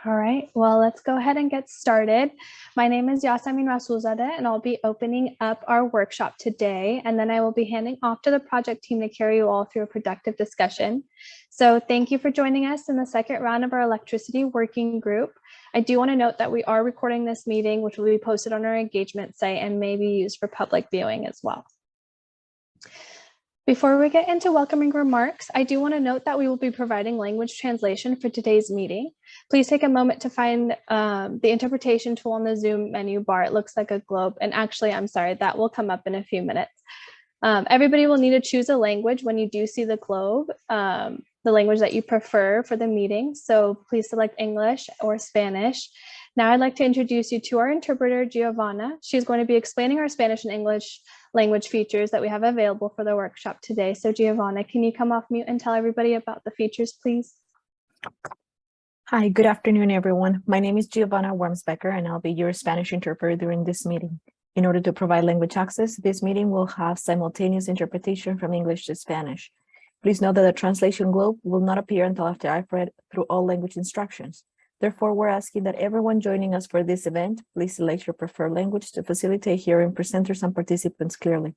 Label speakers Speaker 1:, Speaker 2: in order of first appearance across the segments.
Speaker 1: All right, well, let's go ahead and get started. My name is Yasamin Rasulzadeh, and I'll be opening up our workshop today, and then I will be handing off to the project team to carry you all through a productive discussion. So thank you for joining us in the second round of our electricity working group. I do want to note that we are recording this meeting, which will be posted on our engagement site and may be used for public viewing as well. Before we get into welcoming remarks, I do want to note that we will be providing language translation for today's meeting. Please take a moment to find the interpretation tool on the Zoom menu bar. It looks like a globe. And actually, I'm sorry, that will come up in a few minutes. Everybody will need to choose a language when you do see the globe, the language that you prefer for the meeting. So please select English or Spanish. Now I'd like to introduce you to our interpreter, Giovanna. She's going to be explaining our Spanish and English language features that we have available for the workshop today. So Giovanna, can you come off mute and tell everybody about the features, please?
Speaker 2: Hi, good afternoon, everyone. My name is Giovanna Wormsbecker, and I'll be your Spanish interpreter during this meeting. In order to provide language access, this meeting will have simultaneous interpretation from English to Spanish. Please note that the translation globe will not appear until after I've read through all language instructions. Therefore, we're asking that everyone joining us for this event, please select your preferred language to facilitate hearing presenters and participants clearly.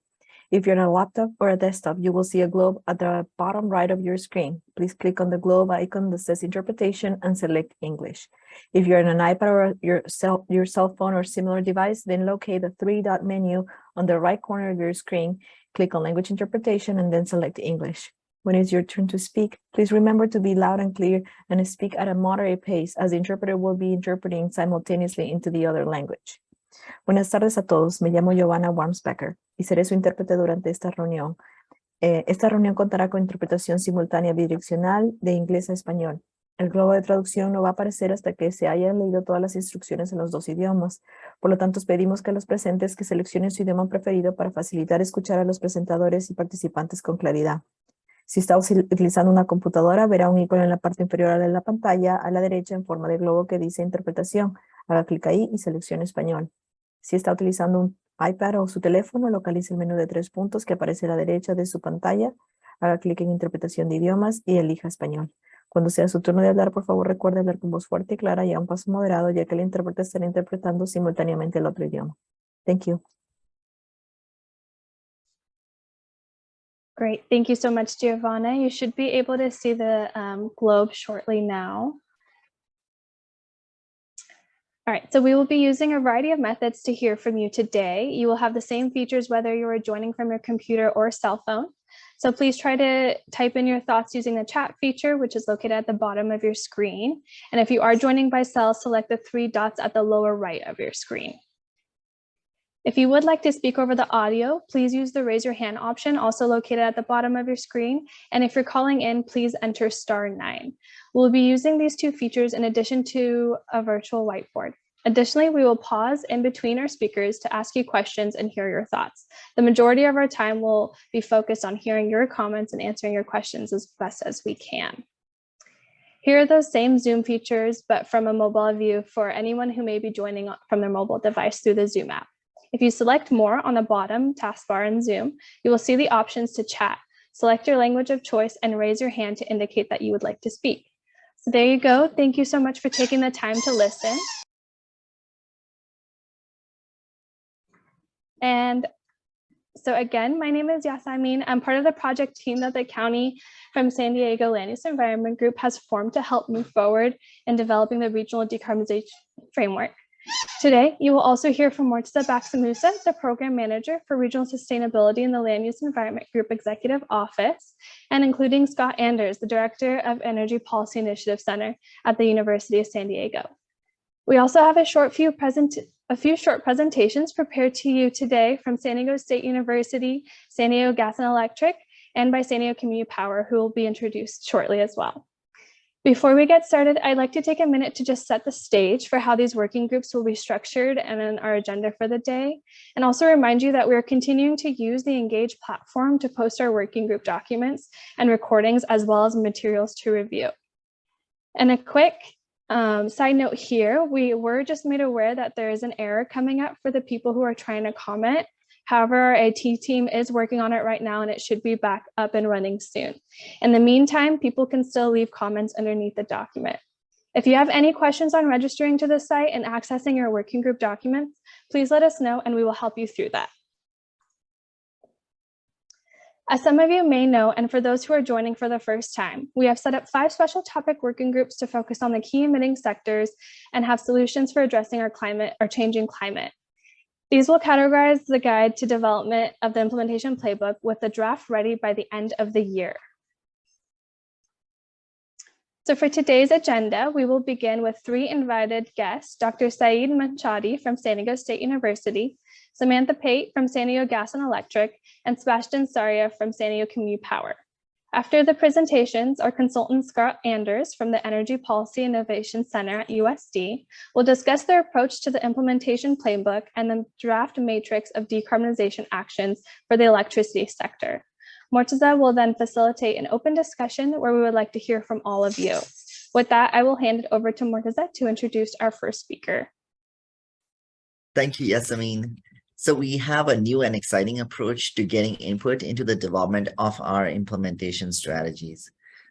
Speaker 2: If you're on a laptop or a desktop, you will see a globe at the bottom right of your screen. Please click on the globe icon that says interpretation and select English. If you're on an iPad or your cell phone or similar device, then locate the three-dot menu on the right corner of your screen, click on language interpretation, and then select English. When it's your turn to speak, please remember to be loud and clear and speak at a moderate pace, as the interpreter will be interpreting simultaneously into the other language. Buenas tardes a todos, me llamo Giovanna Wormsbecker y seré su intérprete durante esta reunión. Esta reunión contará con interpretación simultánea bidireccional de inglés a español. El globo de traducción no va a aparecer hasta que se hayan leído todas las instrucciones en los dos idiomas. Por lo tanto, pedimos que los presentes que seleccionen su idioma preferido para facilitar escuchar a los presentadores y participantes con claridad. Si está utilizando una computadora, verá un icono en la parte inferior de la pantalla a la derecha en forma de globo que dice interpretación. Haga clic ahí y seleccione español. Si está utilizando un iPad o su teléfono, localice el menú de 3 puntos que aparece a la derecha de su pantalla. Haga clic en interpretación de idiomas y elija español. Cuando sea su turno de hablar, por favor recuerde hablar con voz fuerte y clara y a un paso moderado, ya que el intérprete estará interpretando simultáneamente el otro idioma. Thank you.
Speaker 1: Great, thank you so much, Giovanna. You should be able to see the globe shortly now. All right, so we will be using a variety of methods to hear from you today. You will have the same features whether you are joining from your computer or cell phone. So please try to type in your thoughts using the chat feature, which is located at the bottom of your screen. And if you are joining by cell, select the 3 dots at the lower right of your screen. If you would like to speak over the audio, please use the raise your hand option, also located at the bottom of your screen. And if you're calling in, please enter *9. We'll be using these 2 features in addition to a virtual whiteboard. Additionally, we will pause in between our speakers to ask you questions and hear your thoughts. The majority of our time will be focused on hearing your comments and answering your questions as best as we can. Here are those same Zoom features, but from a mobile view for anyone who may be joining from their mobile device through the Zoom app. If you select more on the bottom taskbar in Zoom, you will see the options to chat. Select your language of choice and raise your hand to indicate that you would like to speak. So there you go. Thank you so much for taking the time to listen. And so again, my name is Yasamin. I'm part of the project team that the county from San Diego Land Use Environment Group has formed to help move forward in developing the regional decarbonization framework. Today, you will also hear from Mortza Baxamusa, the Program Manager for Regional Sustainability in the Land Use Environment Group Executive Office, and including Scott Anders, the Director of Energy Policy Initiative Center at the University of San Diego. We also have a few short presentations prepared to you today from San Diego State University, San Diego Gas and Electric, and by San Diego Community Power, who will be introduced shortly as well. Before we get started, I'd like to take a minute to just set the stage for how these working groups will be structured and in our agenda for the day, and also remind you that we're continuing to use the ENG platform to post our working group documents and recordings, as well as materials to review. And a quick side note here, we were just made aware that there is an error coming up for the people who are trying to comment. However, our IT team is working on it right now, and it should be back up and running soon. In the meantime, people can still leave comments underneath the document. If you have any questions on registering to the site and accessing your working group documents, please let us know and we will help you through that. As some of you may know, and for those who are joining for the first time, we have set up 5 special topic working groups to focus on the key emitting sectors and have solutions for addressing our changing climate. These will categorize the guide to development of the implementation playbook with the draft ready by the end of the year. So for today's agenda, we will begin with 3 invited guests, Dr. Saeed Manchadi from San Diego State University, Samantha Pate from San Diego Gas and Electric, and Sebastian Saria from San Diego Community Power. After the presentations, our consultant Scott Anders from the Energy Policy Innovation Center at USD will discuss their approach to the implementation playbook and the draft matrix of decarbonization actions for the electricity sector. Mortaza will then facilitate an open discussion where we would like to hear from all of you. With that, I will hand it over to Mortaza to introduce our first speaker.
Speaker 3: Thank you, Yasamin. So we have a new and exciting approach to getting input into the development of our implementation strategies.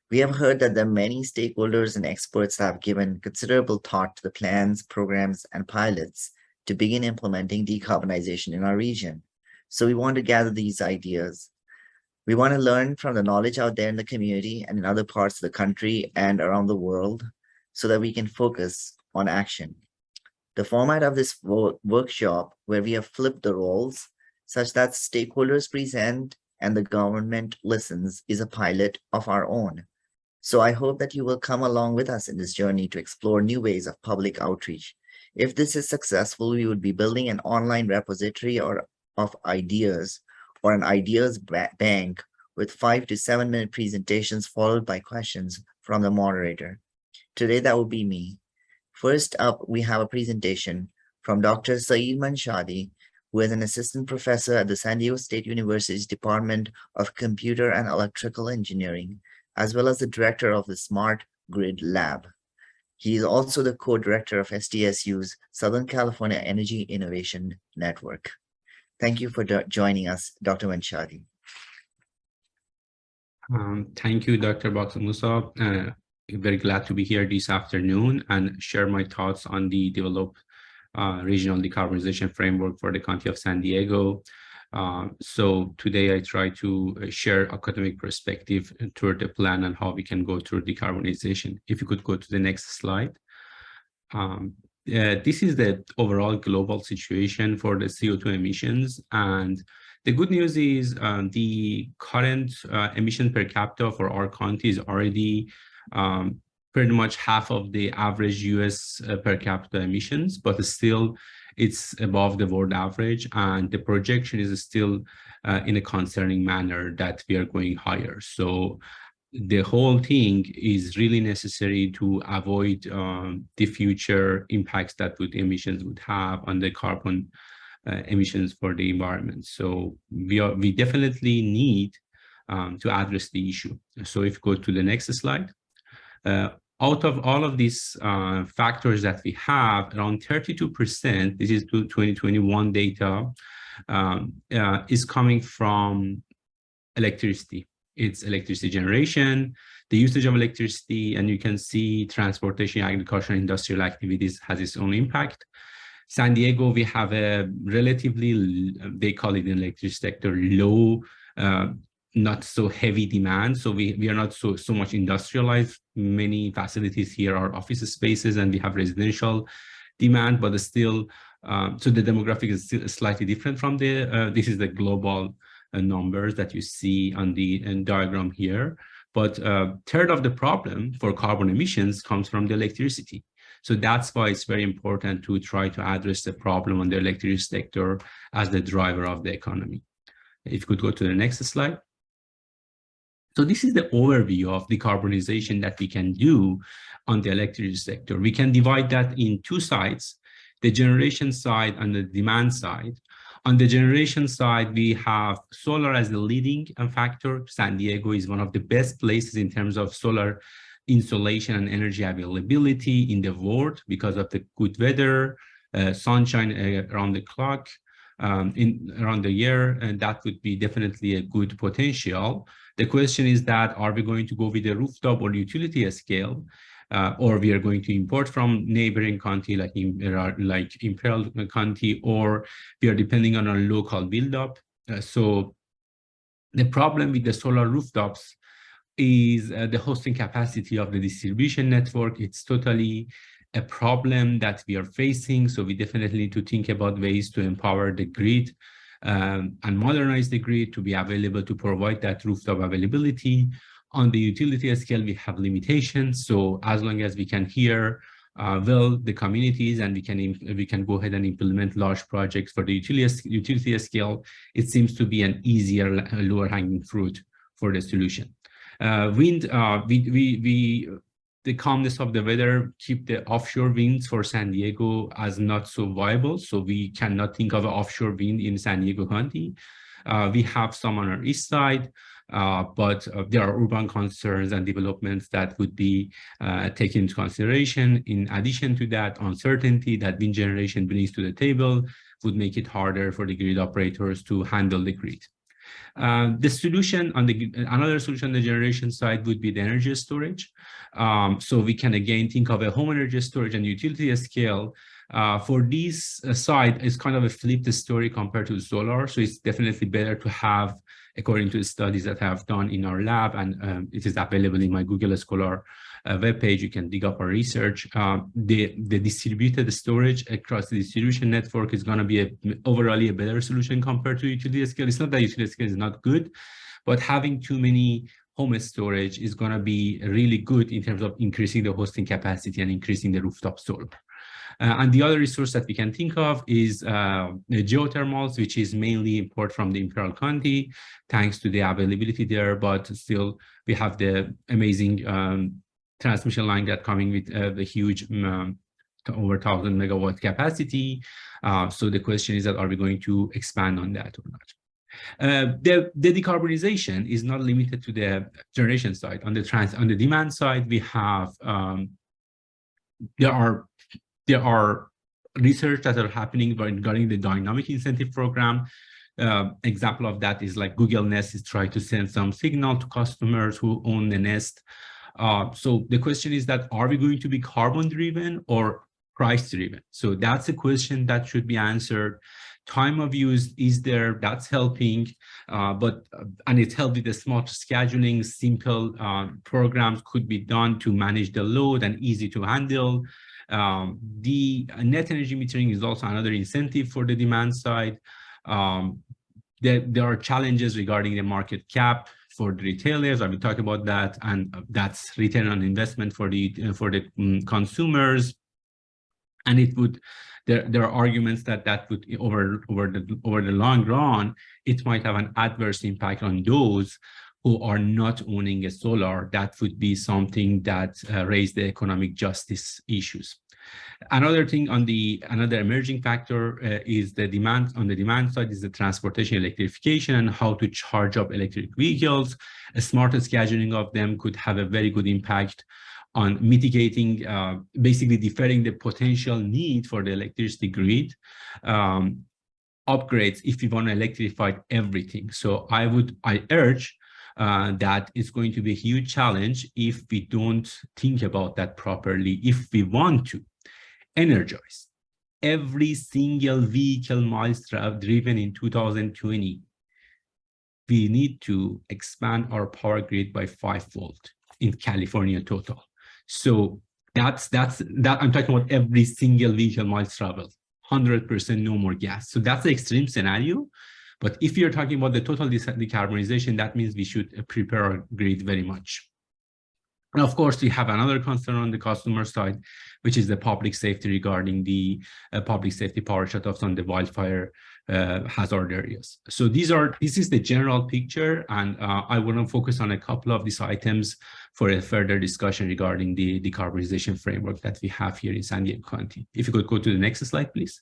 Speaker 3: We have heard that there are many stakeholders and experts that have given considerable thought to the plans, programs, and pilots to begin implementing decarbonization in our region. So we want to gather these ideas. We want to learn from the knowledge out there in the community and in other parts of the country and around the world so that we can focus on action. The format of this workshop, where we have flipped the roles such that stakeholders present and the government listens, is a pilot of our own. So I hope that you will come along with us in this journey to explore new ways of public outreach. If this is successful, we would be building an online repository of ideas or an ideas bank with 5 to 7 minute presentations followed by questions from the moderator. Today, that will be me. First up, we have a presentation from Dr. Saeed Manchadi, who is an assistant professor at the San Diego State University's Department of Computer and Electrical Engineering, as well as the director of the Smart Grid Lab. He is also the co-director of SDSU's Southern California Energy Innovation Network. Thank you for joining us, Dr. Manchadi.
Speaker 4: Thank you, Dr. Baksamusa. Very glad to be here this afternoon and share my thoughts on the developed regional decarbonization framework for the County of San Diego. So today I try to share academic perspective toward the plan and how we can go through decarbonization. If you could go to the next slide. This is the overall global situation for the CO2 emissions. And the good news is the current emission per capita for our county is already pretty much half of the average US per capita emissions, but still it's above the world average. And the projection is still in a concerning manner that we are going higher. So the whole thing is really necessary to avoid the future impacts that emissions would have on the carbon emissions for the environment. So we definitely need to address the issue. So if you go to the next slide, out of all of these factors that we have, around 32%, this is 2021 data, is coming from electricity. It's electricity generation, the usage of electricity, and you can see transportation, agriculture, and industrial activities has its own impact. San Diego, we have a relatively, they call it in the electricity sector, low, not so heavy demand. So we are not so much industrialized. Many facilities here are office spaces and we have residential demand, but still, so the demographic is still slightly different from the, this is the global numbers that you see on the diagram here. But third of the problem for carbon emissions comes from the electricity. So that's why it's very important to try to address the problem on the electricity sector as the driver of the economy. If you could go to the next slide. So this is the overview of decarbonization that we can do on the electricity sector. We can divide that in 2 sides, the generation side and the demand side. On the generation side, we have solar as the leading factor. San Diego is one of the best places in terms of solar insolation and energy availability in the world because of the good weather, sunshine around the clock, around the year, and that would be definitely a good potential. The question is that, are we going to go with a rooftop or utility scale, or we are going to import from neighboring county like Imperial County, or we are depending on a local build-up? So the problem with the solar rooftops is the hosting capacity of the distribution network. It's totally a problem that we are facing. So we definitely need to think about ways to empower the grid and modernize the grid to be available to provide that rooftop availability. On the utility scale, we have limitations. So as long as we can hear well the communities, and we can go ahead and implement large projects for the utility scale, it seems to be an easier, lower hanging fruit for the solution. Wind, the calmness of the weather keep the offshore winds for San Diego as not so viable. So we cannot think of an offshore wind in San Diego County. We have some on our east side, but there are urban concerns and developments that would be taken into consideration. In addition to that, uncertainty that wind generation brings to the table would make it harder for the grid operators to handle the grid. The solution on another solution on the generation side would be the energy storage. So we can again think of a home energy storage and utility scale. For this side, it's kind of a flipped story compared to solar. So it's definitely better to have, according to the studies that I have done in our lab, and it is available in my Google Scholar webpage. You can dig up our research. The distributed storage across the distribution network is going to be overall a better solution compared to utility scale. It's not that utility scale is not good, but having too many home storage is going to be really good in terms of increasing the hosting capacity and increasing the rooftop solar. And the other resource that we can think of is the geothermals, which is mainly import from the Imperial County, thanks to the availability there. But still, we have the amazing transmission line that coming with the huge over 1,000 megawatt capacity. So the question is that, are we going to expand on that or not? The decarbonization is not limited to the generation side. On the demand side, we have there are research that are happening regarding the dynamic incentive program. Example of that is like Google Nest is trying to send some signal to customers who own the Nest. So the question is that, are we going to be carbon driven or price driven? So that's a question that should be answered. Time of use is there, that's helping, and it helped with the smart scheduling. Simple programs could be done to manage the load and easy to handle. The net energy metering is also another incentive for the demand side. There are challenges regarding the market cap for the retailers. I will talk about that, and that's return on investment for the consumers. And it would, there are arguments that would over the long run, it might have an adverse impact on those who are not owning a solar. That would be something that raise the economic justice issues. Another thing another emerging factor is the demand. On the demand side is the transportation electrification and how to charge up electric vehicles. A smarter scheduling of them could have a very good impact on mitigating, basically deferring the potential need for the electricity grid upgrades if we want to electrify everything. So I urge that it's going to be a huge challenge if we don't think about that properly. If we want to energize every single vehicle miles driven in 2020, we need to expand our power grid by 5-fold in California total. So that's I'm talking about every single vehicle miles traveled, 100% no more gas. So that's the extreme scenario. But if you're talking about the total decarbonization, that means we should prepare our grid very much. And of course, we have another concern on the customer side, which is the public safety regarding the public safety power shutoffs on the wildfire hazard areas. So this is the general picture, and I want to focus on a couple of these items for a further discussion regarding the decarbonization framework that we have here in San Diego County. If you could go to the next slide, please.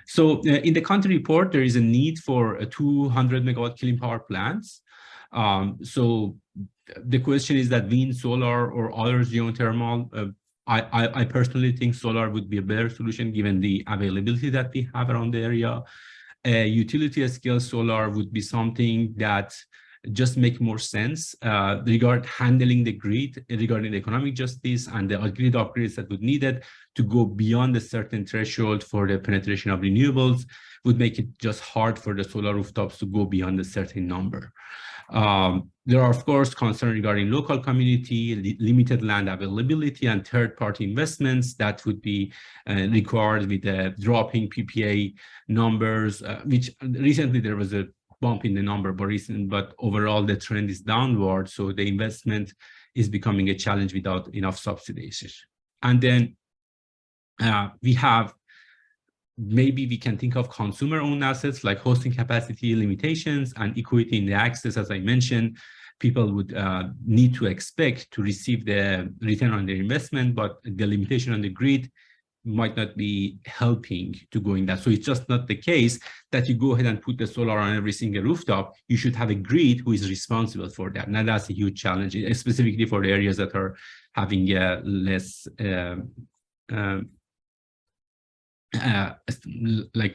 Speaker 4: So in the county report, there is a need for 200 megawatt clean power plants. So the question is that wind, solar, or other geothermal. I personally think solar would be a better solution given the availability that we have around the area. Utility scale solar would be something that just make more sense regarding handling the grid, regarding the economic justice and the grid upgrades that would need it to go beyond a certain threshold for the penetration of renewables would make it just hard for the solar rooftops to go beyond a certain number. There are, of course, concerns regarding local community, limited land availability, and third-party investments that would be required with the dropping PPA numbers, which recently there was a bump in the number, but overall the trend is downward. So the investment is becoming a challenge without enough subsidies. And then we have, maybe we can think of consumer-owned assets like hosting capacity limitations and equity in the access. As I mentioned, people would need to expect to receive the return on their investment, but the limitation on the grid might not be helping to go in that. So it's just not the case that you go ahead and put the solar on every single rooftop. You should have a grid who is responsible for that. Now that's a huge challenge, specifically for the areas that are having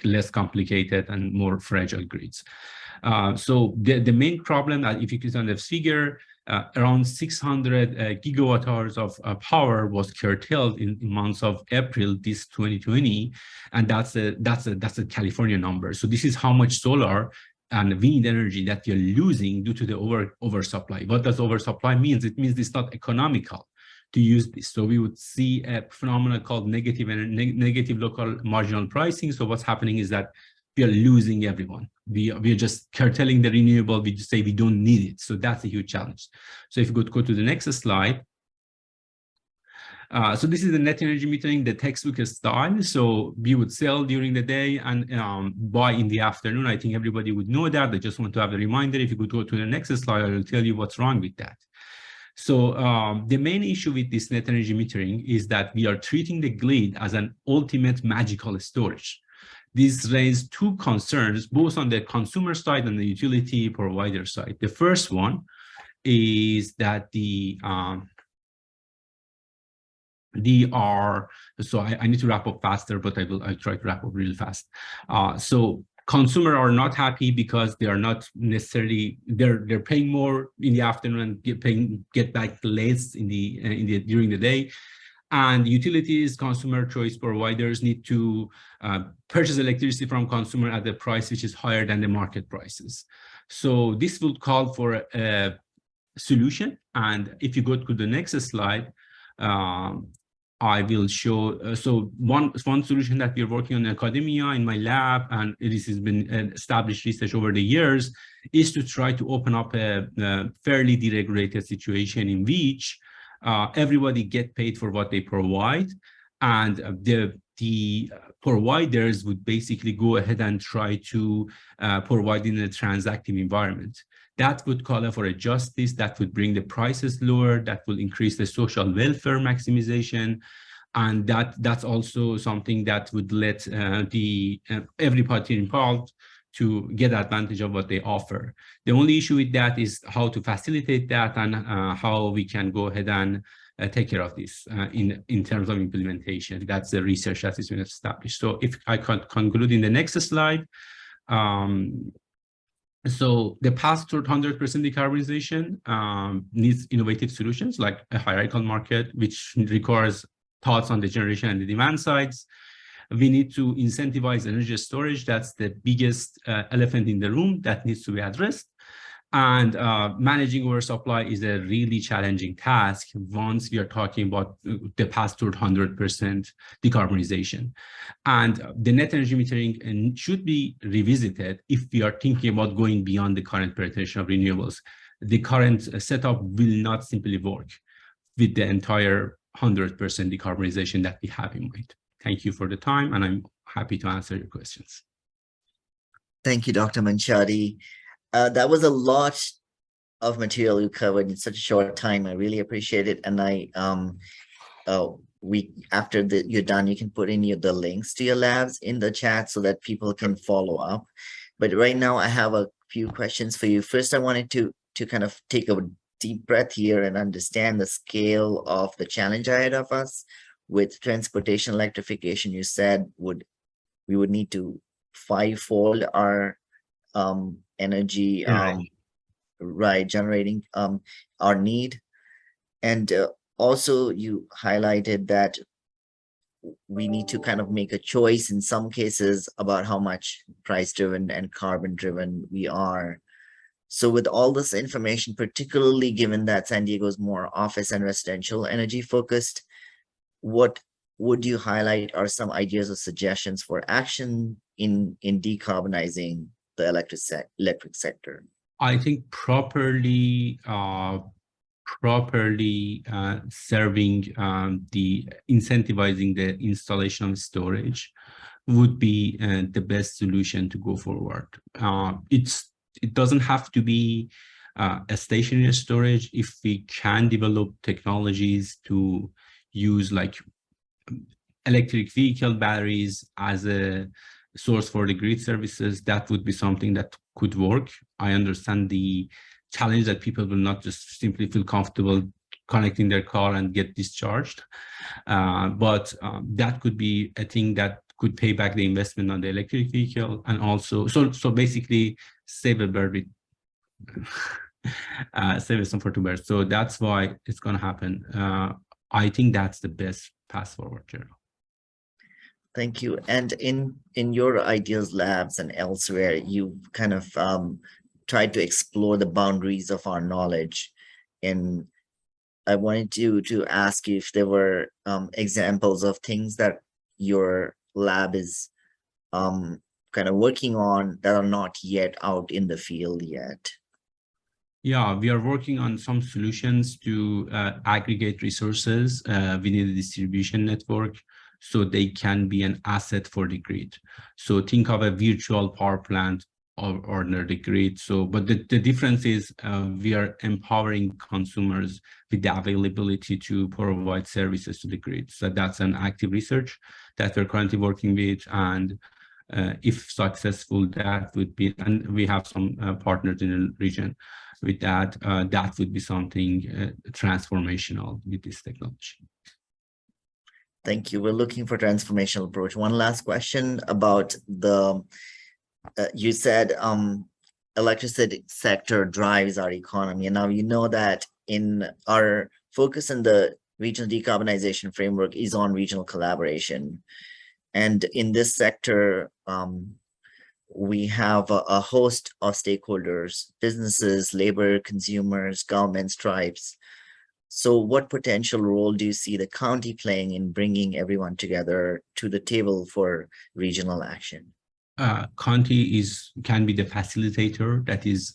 Speaker 4: less complicated and more fragile grids. So the main problem, if you can see on the figure, around 600 gigawatt hours of power was curtailed in months of April this 2020, and that's a California number. So this is how much solar and wind energy that you're losing due to the oversupply. What does oversupply means? It means it's not economical to use this. So we would see a phenomenon called negative local marginal pricing. So what's happening is that we are losing everyone. We are just curtailing the renewable. We just say we don't need it. So that's a huge challenge. So if you could go to the next slide. So this is the net energy metering, the textbook style. So we would sell during the day and buy in the afternoon. I think everybody would know that. I just want to have a reminder. If you could go to the next slide, I will tell you what's wrong with that. So the main issue with this net energy metering is that we are treating the grid as an ultimate magical storage. This raises two concerns, both on the consumer side and the utility provider side. The first one is that so I need to wrap up faster, but I'll try to wrap up really fast. So consumers are not happy because they are not necessarily, they're paying more in the afternoon and get back less during the day. And utilities, consumer choice providers need to purchase electricity from consumer at a price which is higher than the market prices. So this will call for a solution. And if you go to the next slide, I will show, so one solution that we're working on in academia, in my lab, and this has been established research over the years, is to try to open up a fairly deregulated situation in which everybody get paid for what they provide, and the providers would basically go ahead and try to provide in a transactive environment. That would call for a justice that would bring the prices lower, that will increase the social welfare maximization, and that's also something that would let every party involved to get advantage of what they offer. The only issue with that is how to facilitate that and how we can go ahead and take care of this in terms of implementation. That's the research that has been established. So if I can conclude in the next slide. So the path toward 100% decarbonization needs innovative solutions like a hierarchical market, which requires thoughts on the generation and the demand sides. We need to incentivize energy storage. That's the biggest elephant in the room that needs to be addressed. And managing oversupply is a really challenging task once we are talking about the path toward 100% decarbonization. And the net energy metering should be revisited if we are thinking about going beyond the current penetration of renewables. The current setup will not simply work with the entire 100% decarbonization that we have in mind. Thank you for the time, and I'm happy to answer your questions.
Speaker 3: Thank you, Dr. Manchadi. That was a lot of material you covered in such a short time. I really appreciate it. And after you're done, you can put in the links to your labs in the chat so that people can follow up. But right now I have a few questions for you. First, I wanted to kind of take a deep breath here and understand the scale of the challenge ahead of us with transportation electrification. You said we would need to fivefold our energy right, generating our need. And also you highlighted that we need to kind of make a choice in some cases about how much price driven and carbon driven we are. So with all this information, particularly given that San Diego is more office and residential energy focused, what would you highlight are some ideas or suggestions for action in decarbonizing the electric sector?
Speaker 4: I think properly serving the incentivizing the installation of storage would be the best solution to go forward. It doesn't have to be a stationary storage. If we can develop technologies to use like electric vehicle batteries as a source for the grid services, that would be something that could work. I understand the challenge that people will not just simply feel comfortable connecting their car and get discharged. But that could be a thing that could pay back the investment on the electric vehicle, and also so basically save a bird with save some for two birds. So that's why it's going to happen. I think that's the best path forward, Gerald.
Speaker 3: Thank you. And in your ideas labs and elsewhere, you kind of tried to explore the boundaries of our knowledge. And I wanted to ask you if there were examples of things that your lab is kind of working on that are not yet out in the field yet.
Speaker 4: Yeah, we are working on some solutions to aggregate resources within the distribution network, so they can be an asset for the grid. So think of a virtual power plant or the grid. So, but the difference is we are empowering consumers with the availability to provide services to the grid. So that's an active research that we're currently working with, and if successful, that would be, and we have some partners in the region with that, that would be something transformational with this technology.
Speaker 3: Thank you. We're looking for transformational approach. One last question about the, you said electricity sector drives our economy. And now you know that in our focus in the regional decarbonization framework is on regional collaboration. And in this sector, we have a host of stakeholders, businesses, labor, consumers, governments, tribes. So what potential role do you see the county playing in bringing everyone together to the table for regional action?
Speaker 4: County can be the facilitator, that is,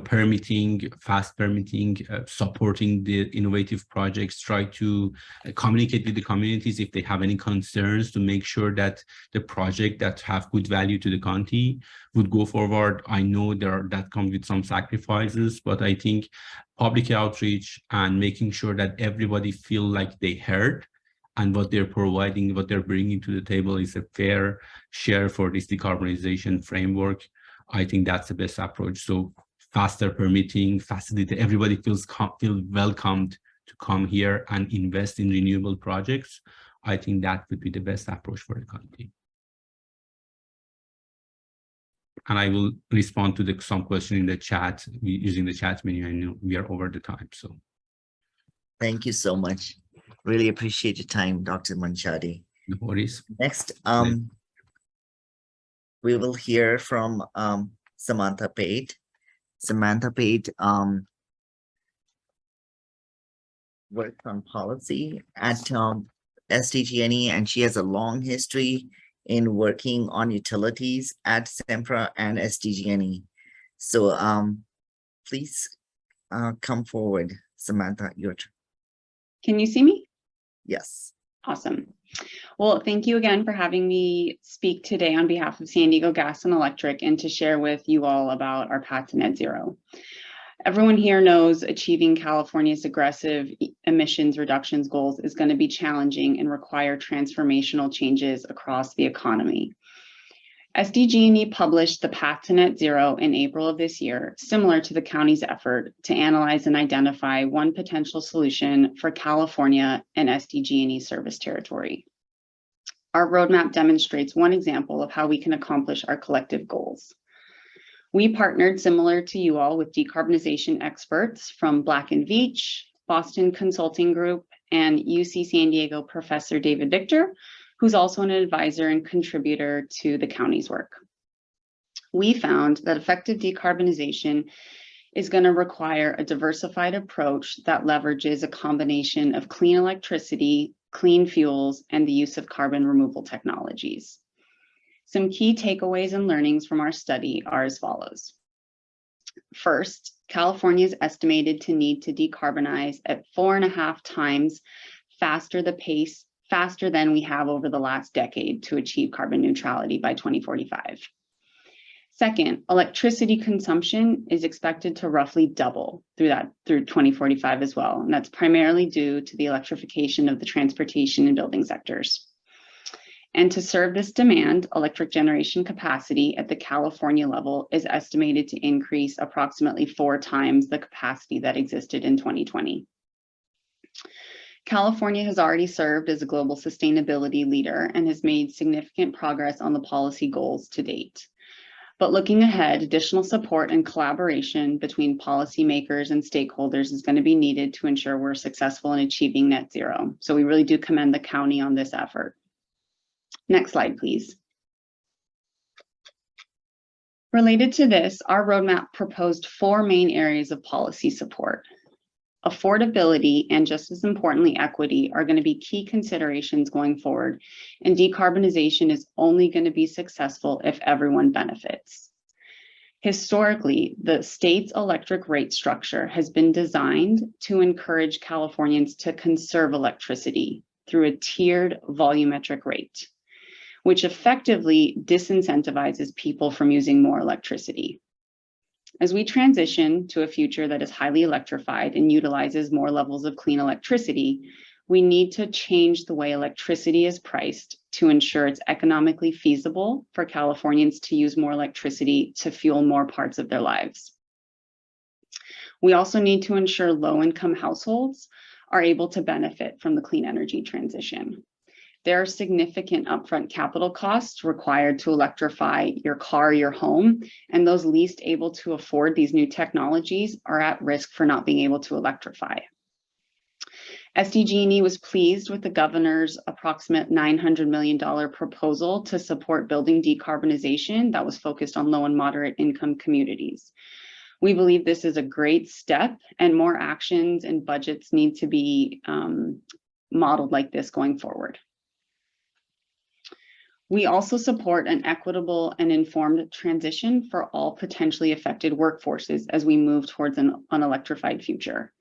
Speaker 4: permitting, fast permitting, supporting the innovative projects, try to communicate with the communities if they have any concerns, to make sure that the project that have good value to the county would go forward. I know that comes with some sacrifices, but I think public outreach and making sure that everybody feel like they heard, and what they're providing, what they're bringing to the table is a fair share for this decarbonization framework. I think that's the best approach. So faster permitting, facilitate, everybody feels welcomed to come here and invest in renewable projects. I think that would be the best approach for the country. And I will respond to some question in the chat using the chat menu. I know we are over the time, so.
Speaker 3: Thank you so much. Really appreciate your time, Dr. Manchadi.
Speaker 4: No worries.
Speaker 3: Next, we will hear from Samantha Pate. Samantha Pate works on policy at SDG&E, and she has a long history in working on utilities at Sempra and SDG&E. So please come forward, Samantha, your turn.
Speaker 5: Can you see me?
Speaker 3: Yes.
Speaker 5: Awesome. Well, thank you again for having me speak today on behalf of San Diego Gas and Electric, and to share with you all about our path to net zero. Everyone here knows achieving California's aggressive emissions reductions goals is going to be challenging and require transformational changes across the economy. SDG&E published the Path to Net Zero in April of this year, similar to the county's effort to analyze and identify one potential solution for California and SDG&E service territory. Our roadmap demonstrates one example of how we can accomplish our collective goals. We partnered, similar to you all, with decarbonization experts from Black & Veatch, Boston Consulting Group, and UC San Diego Professor David Victor, who's also an advisor and contributor to the county's work. We found that effective decarbonization is going to require a diversified approach that leverages a combination of clean electricity, clean fuels, and the use of carbon removal technologies. Some key takeaways and learnings from our study are as follows. First, California is estimated to need to decarbonize at 4.5 times faster than we have over the last decade to achieve carbon neutrality by 2045. Second, electricity consumption is expected to roughly double through 2045 as well, and that's primarily due to the electrification of the transportation and building sectors. And to serve this demand, electric generation capacity at the California level is estimated to increase approximately 4 times the capacity that existed in 2020. California has already served as a global sustainability leader and has made significant progress on the policy goals to date. But looking ahead, additional support and collaboration between policymakers and stakeholders is going to be needed to ensure we're successful in achieving net zero. So we really do commend the county on this effort. Next slide, please. Related to this, our roadmap proposed 4 main areas of policy support. Affordability and, just as importantly, equity are going to be key considerations going forward, and decarbonization is only going to be successful if everyone benefits. Historically, the state's electric rate structure has been designed to encourage Californians to conserve electricity through a tiered volumetric rate, which effectively disincentivizes people from using more electricity. As we transition to a future that is highly electrified and utilizes more levels of clean electricity, we need to change the way electricity is priced to ensure it's economically feasible for Californians to use more electricity to fuel more parts of their lives. We also need to ensure low-income households are able to benefit from the clean energy transition. There are significant upfront capital costs required to electrify your car, your home, and those least able to afford these new technologies are at risk for not being able to electrify. SDG&E was pleased with the governor's approximate $900 million proposal to support building decarbonization that was focused on low and moderate income communities. We believe this is a great step, and more actions and budgets need to be modeled like this going forward. We also support an equitable and informed transition for all potentially affected workforces as we move towards an unelectrified future.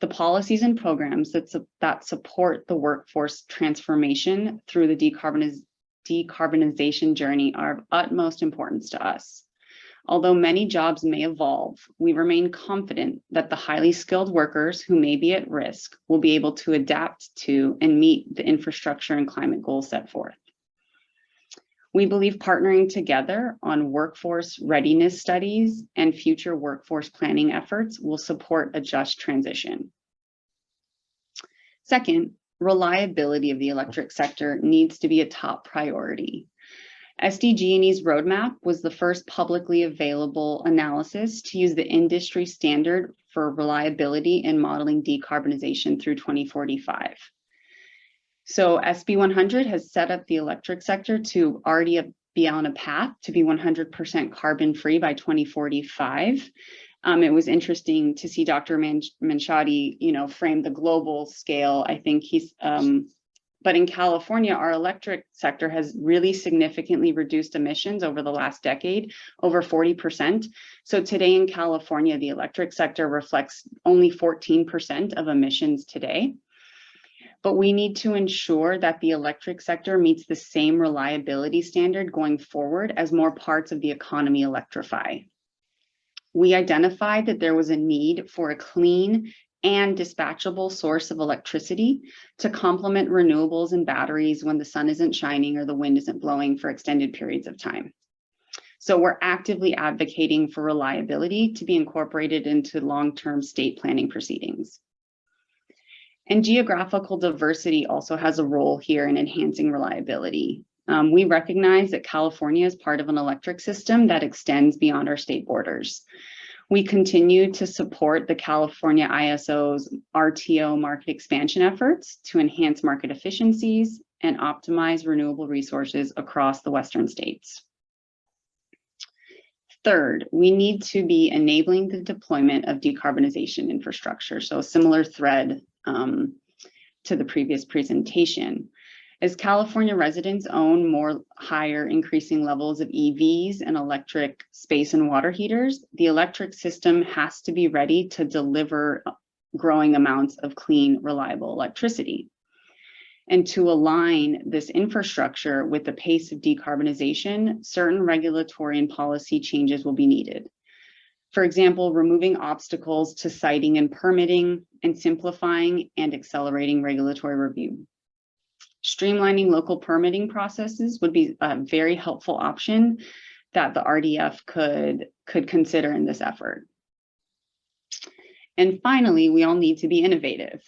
Speaker 5: The policies and programs that support the workforce transformation through the decarbonization journey are of utmost importance to us. Although many jobs may evolve, we remain confident that the highly skilled workers who may be at risk will be able to adapt to and meet the infrastructure and climate goals set forth. We believe partnering together on workforce readiness studies and future workforce planning efforts will support a just transition. Second, reliability of the electric sector needs to be a top priority. SDG&E's roadmap was the first publicly available analysis to use the industry standard for reliability in modeling decarbonization through 2045. So SB 100 has set up the electric sector to already be on a path to be 100% carbon free by 2045. It was interesting to see Dr. Manshadi, frame the global scale. I think but in California, our electric sector has really significantly reduced emissions over the last decade, over 40%. So today in California, the electric sector reflects only 14% of emissions today. But we need to ensure that the electric sector meets the same reliability standard going forward as more parts of the economy electrify. We identified that there was a need for a clean and dispatchable source of electricity to complement renewables and batteries when the sun isn't shining or the wind isn't blowing for extended periods of time. So we're actively advocating for reliability to be incorporated into long-term state planning proceedings. And geographical diversity also has a role here in enhancing reliability. We recognize that California is part of an electric system that extends beyond our state borders. We continue to support the California ISO's RTO market expansion efforts to enhance market efficiencies and optimize renewable resources across the Western states. Third, we need to be enabling the deployment of decarbonization infrastructure. So a similar thread to the previous presentation. As California residents own more higher increasing levels of EVs and electric space and water heaters, the electric system has to be ready to deliver growing amounts of clean, reliable electricity. And to align this infrastructure with the pace of decarbonization, certain regulatory and policy changes will be needed. For example, removing obstacles to siting and permitting, and simplifying and accelerating regulatory review. Streamlining local permitting processes would be a very helpful option that the RDF could consider in this effort. And finally, we all need to be innovative.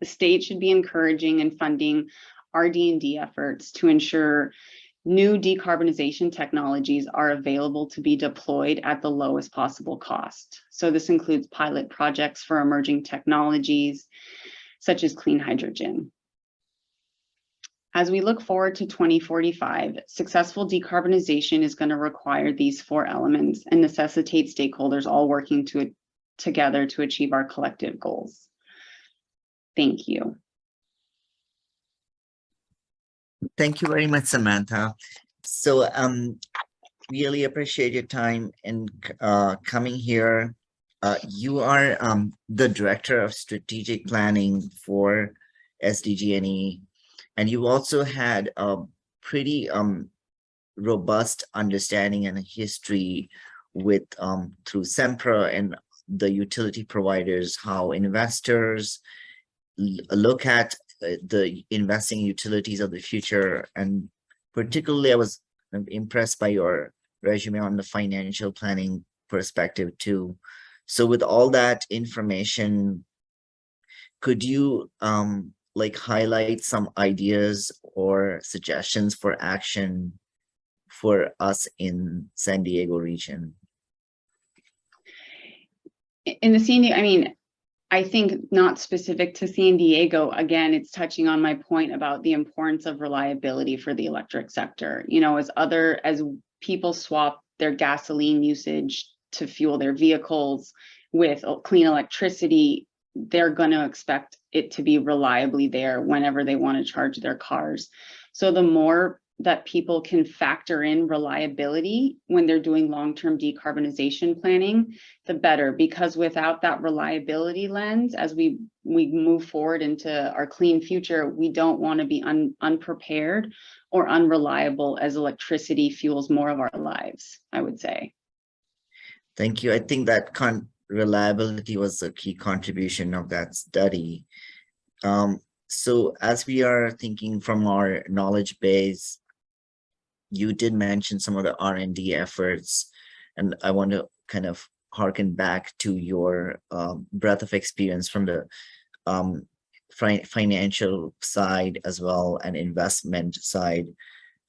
Speaker 5: The state should be encouraging and funding RD&D efforts to ensure new decarbonization technologies are available to be deployed at the lowest possible cost. So this includes pilot projects for emerging technologies, such as clean hydrogen. As we look forward to 2045, successful decarbonization is going to require these 4 elements and necessitate stakeholders all working together to achieve our collective goals. Thank you.
Speaker 3: Thank you very much, Samantha. So really appreciate your time in coming here. You are the Director of Strategic Planning for SDG&E, and you also had a pretty robust understanding and history with through SEMPRA and the utility providers, how investors look at the investing utilities of the future. And particularly I was impressed by your resume on the financial planning perspective too. So with all that information, could you like highlight some ideas or suggestions for action for us in San Diego region?
Speaker 5: In the San Diego, I mean, I think not specific to San Diego, again, it's touching on my point about the importance of reliability for the electric sector. You know, as people swap their gasoline usage to fuel their vehicles with clean electricity, they're going to expect it to be reliably there whenever they want to charge their cars. So the more that people can factor in reliability when they're doing long-term decarbonization planning, the better, because without that reliability lens, as we move forward into our clean future, we don't want to be unprepared or unreliable as electricity fuels more of our lives, I would say.
Speaker 3: Thank you. I think that reliability was a key contribution of that study. So as we are thinking from our knowledge base, you did mention some of the R&D efforts, and I want to kind of harken back to your breadth of experience from the financial side as well and investment side.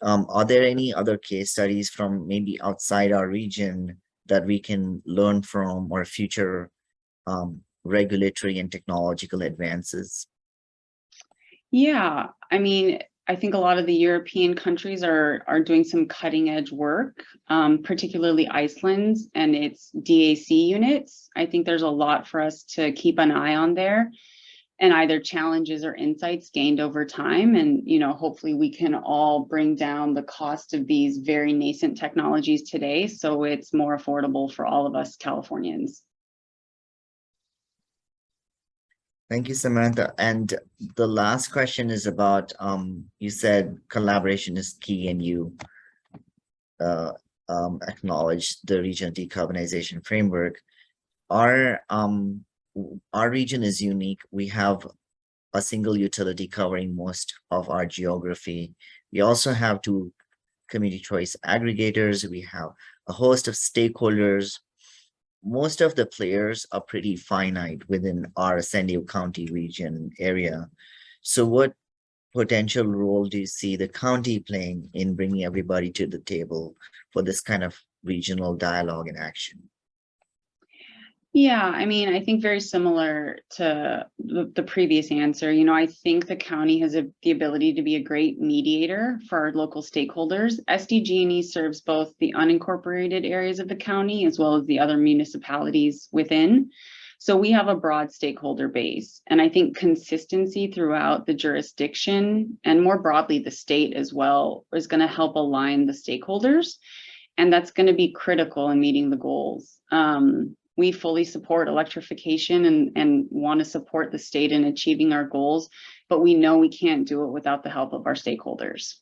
Speaker 3: Are there any other case studies from maybe outside our region that we can learn from, or future regulatory and technological advances?
Speaker 5: Yeah, I mean, I think a lot of the European countries are doing some cutting edge work, particularly Iceland and its DAC units. I think there's a lot for us to keep an eye on there, and either challenges or insights gained over time. And, you know, hopefully we can all bring down the cost of these very nascent technologies today, so it's more affordable for all of us Californians.
Speaker 3: Thank you, Samantha. And the last question is about, you said collaboration is key, and you acknowledge the regional decarbonization framework. Our region is unique. We have a single utility covering most of our geography. We also have 2 community choice aggregators. We have a host of stakeholders. Most of the players are pretty finite within our San Diego County region area. So what potential role do you see the county playing in bringing everybody to the table for this kind of regional dialogue and action?
Speaker 5: Yeah, I mean, I think very similar to the previous answer. I think the county has the ability to be a great mediator for our local stakeholders. SDG&E serves both the unincorporated areas of the county as well as the other municipalities within. So we have a broad stakeholder base, and I think consistency throughout the jurisdiction and more broadly the state as well is going to help align the stakeholders, and that's going to be critical in meeting the goals. We fully support electrification and want to support the state in achieving our goals, but we know we can't do it without the help of our stakeholders.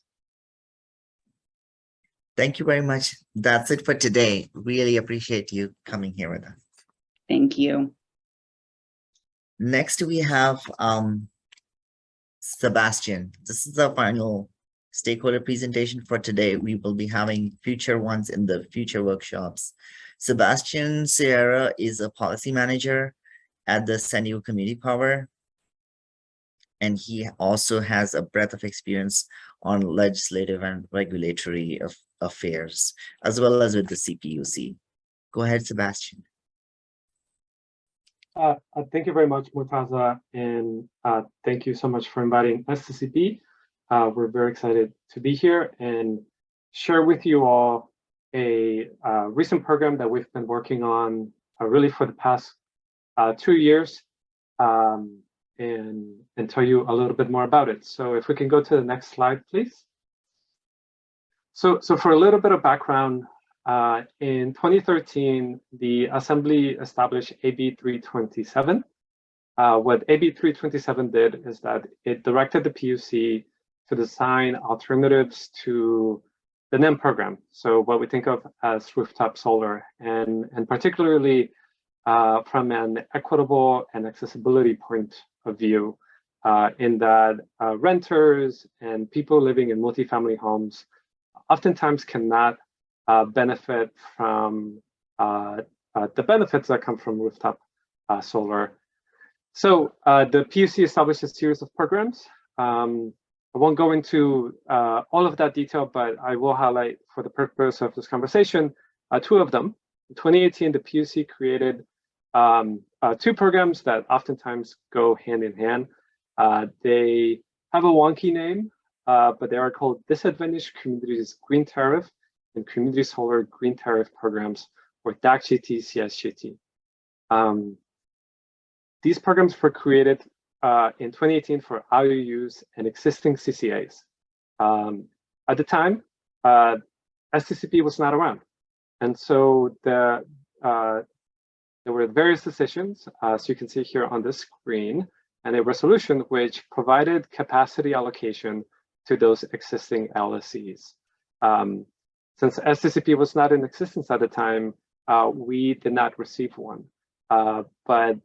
Speaker 3: Thank you very much. That's it for today. Really appreciate you coming here with us.
Speaker 5: Thank you.
Speaker 3: Next, we have Sebastian. This is the final stakeholder presentation for today. We will be having future ones in the future workshops. Sebastian Sierra is a policy manager at the San Diego Community Power, and he also has a breadth of experience on legislative and regulatory affairs, as well as with the CPUC. Go ahead, Sebastian.
Speaker 6: Thank you very much, Murtaza, and thank you so much for inviting us to CP. We're very excited to be here and share with you all a recent program that we've been working on really for the past 2 years, and tell you a little bit more about it. So if we can go to the next slide, please. So for a little bit of background, in 2013, the Assembly established AB 327. What AB 327 did is that it directed the PUC to design alternatives to the NEM program. So what we think of as rooftop solar, and particularly from an equitable and accessibility point of view, in that renters and people living in multifamily homes oftentimes cannot benefit from the benefits that come from rooftop solar. So the PUC established a series of programs. I won't go into all of that detail, but I will highlight for the purpose of this conversation, 2 of them. In 2018, the PUC created 2 programs that oftentimes go hand in hand. They have a wonky name, but they are called Disadvantaged Communities Green Tariff and Community Solar Green Tariff Programs, or DAC-GT, CS-GT. These programs were created in 2018 for IOUs and existing CCAs. At the time, STCP was not around. And so there were various decisions, as you can see here on this screen, and a resolution which provided capacity allocation to those existing LSCs. Since STCP was not in existence at the time, we did not receive one, but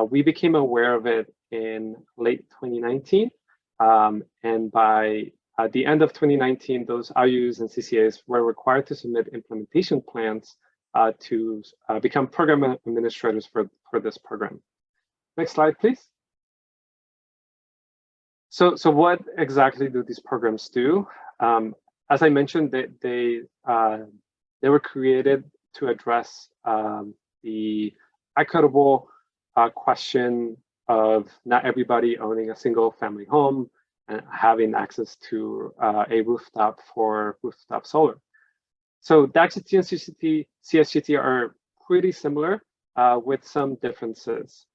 Speaker 6: we became aware of it in late 2019. And by the end of 2019, those IUs and CCAs were required to submit implementation plans to become program administrators for this program. Next slide, please. So what exactly do these programs do? As I mentioned, they were created to address the equitable question of not everybody owning a single family home and having access to a rooftop for rooftop solar. So DAC-GT and CS-GT are pretty similar with some differences.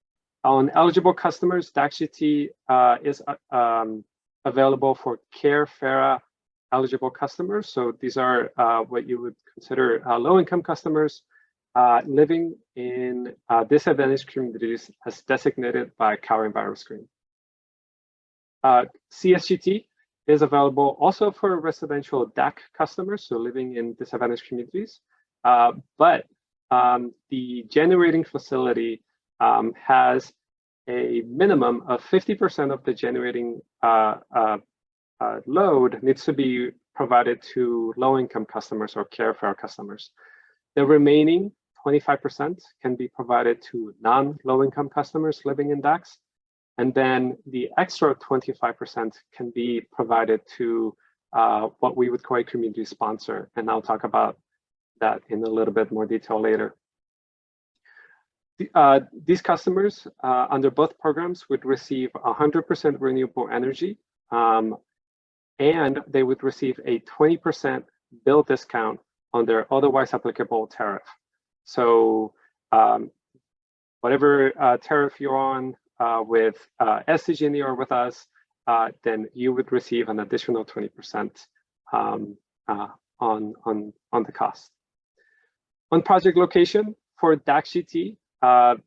Speaker 6: On eligible customers, DAC-GT is available for CARE-FARA eligible customers. So these are what you would consider low-income customers living in disadvantaged communities as designated by CalEnviroscreen. CS-GT is available also for residential DAC customers, so living in disadvantaged communities. But the generating facility has a minimum of 50% of the generating load needs to be provided to low-income customers or CARE-FARA customers. The remaining 25% can be provided to non-low-income customers living in DACs. And then the extra 25% can be provided to what we would call a community sponsor. And I'll talk about that in a little bit more detail later. These customers under both programs would receive 100% renewable energy, and they would receive a 20% bill discount on their otherwise applicable tariff. So whatever tariff you're on with SDG&E or with us, then you would receive an additional 20% on the cost. On project location, for DAC-GT,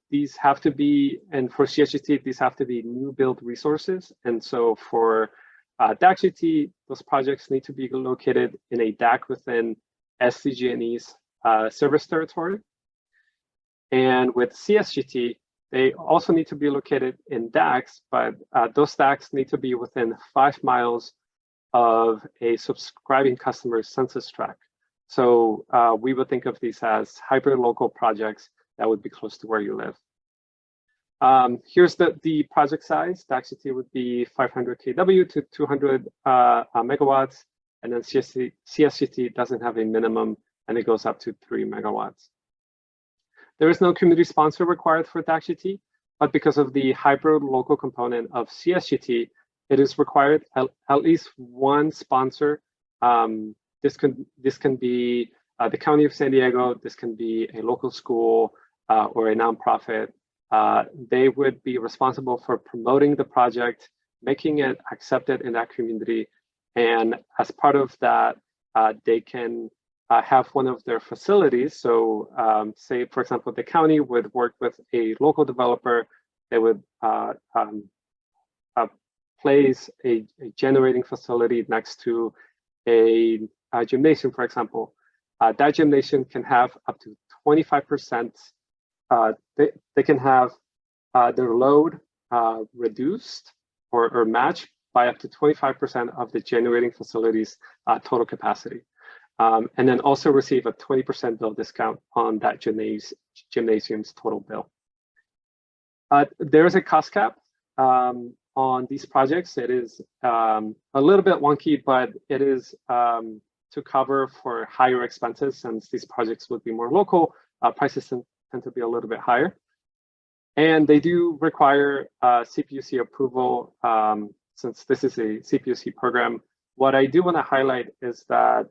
Speaker 6: these have to be, and for CSGT, these have to be new build resources. And so for DAC-GT, those projects need to be located in a DAC within SDG&E's service territory. And with CSGT, they also need to be located in DACs, but those DACs need to be within 5 miles of a subscribing customer's census tract. So we would think of these as hybrid local projects that would be close to where you live. Here's the project size. DAC-GT would be 500 kW to 200 megawatts, and then CSGT doesn't have a minimum, and it goes up to 3 megawatts. There is no community sponsor required for DAC-GT, but because of the hybrid local component of CSGT, it is required at least one sponsor. This can be the County of San Diego. This can be a local school or a nonprofit. They would be responsible for promoting the project, making it accepted in that community, and as part of that, they can have one of their facilities. So say, for example, the county would work with a local developer. They would place a generating facility next to a gymnasium, for example. That gymnasium can have up to 25%. They can have their load reduced or matched by up to 25% of the generating facility's total capacity. And then also receive a 20% bill discount on that gymnasium's total bill. There is a cost cap on these projects. It is a little bit wonky, but it is to cover for higher expenses. Since these projects would be more local, prices tend to be a little bit higher. And they do require CPUC approval since this is a CPUC program. What I do want to highlight is that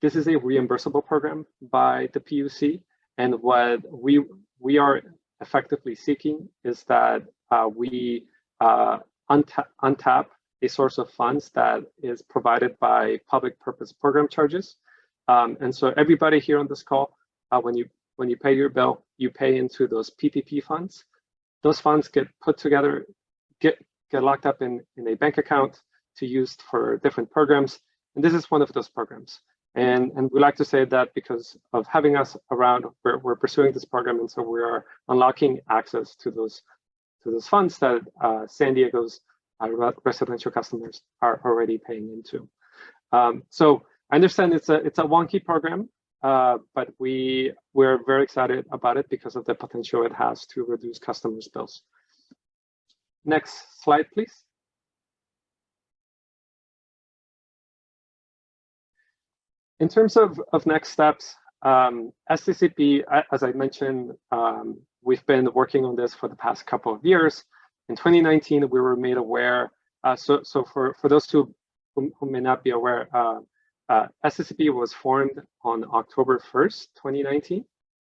Speaker 6: this is a reimbursable program by the PUC, and what we are effectively seeking is that we untap a source of funds that is provided by public purpose program charges. And so everybody here on this call, when you pay your bill, you pay into those PPP funds. Those funds get put together, get locked up in a bank account to use for different programs. And this is one of those programs. And we like to say that because of having us around, we're pursuing this program, and so we are unlocking access to those funds that San Diego's residential customers are already paying into. So I understand it's a wonky program, but we're very excited about it because of the potential it has to reduce customers' bills. Next slide, please. In terms of next steps, SDCP, as I mentioned, we've been working on this for the past couple of years. In 2019, we were made aware. So for those who may not be aware, SDCP was formed on October 1st, 2019.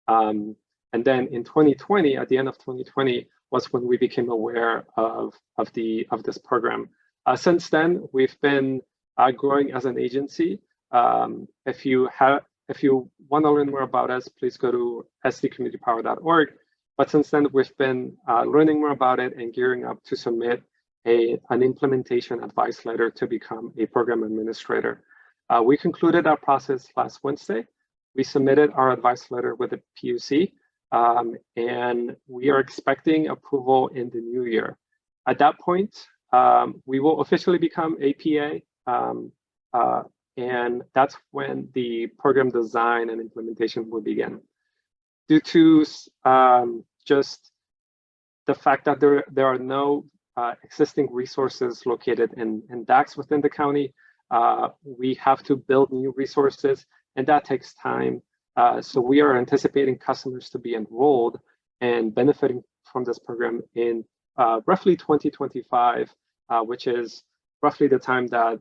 Speaker 6: And then in 2020, at the end of 2020, was when we became aware of this program. Since then, we've been growing as an agency. If you want to learn more about us, please go to sdcommunitypower.org. But since then, we've been learning more about it and gearing up to submit an implementation advice letter to become a program administrator. We concluded our process last Wednesday. We submitted our advice letter with the PUC, and we are expecting approval in the new year. At that point, we will officially become APA. And that's when the program design and implementation will begin. Due to just the fact that there are no existing resources located in DACs within the county. We have to build new resources, and that takes time. So we are anticipating customers to be enrolled and benefiting from this program in roughly 2025, which is roughly the time that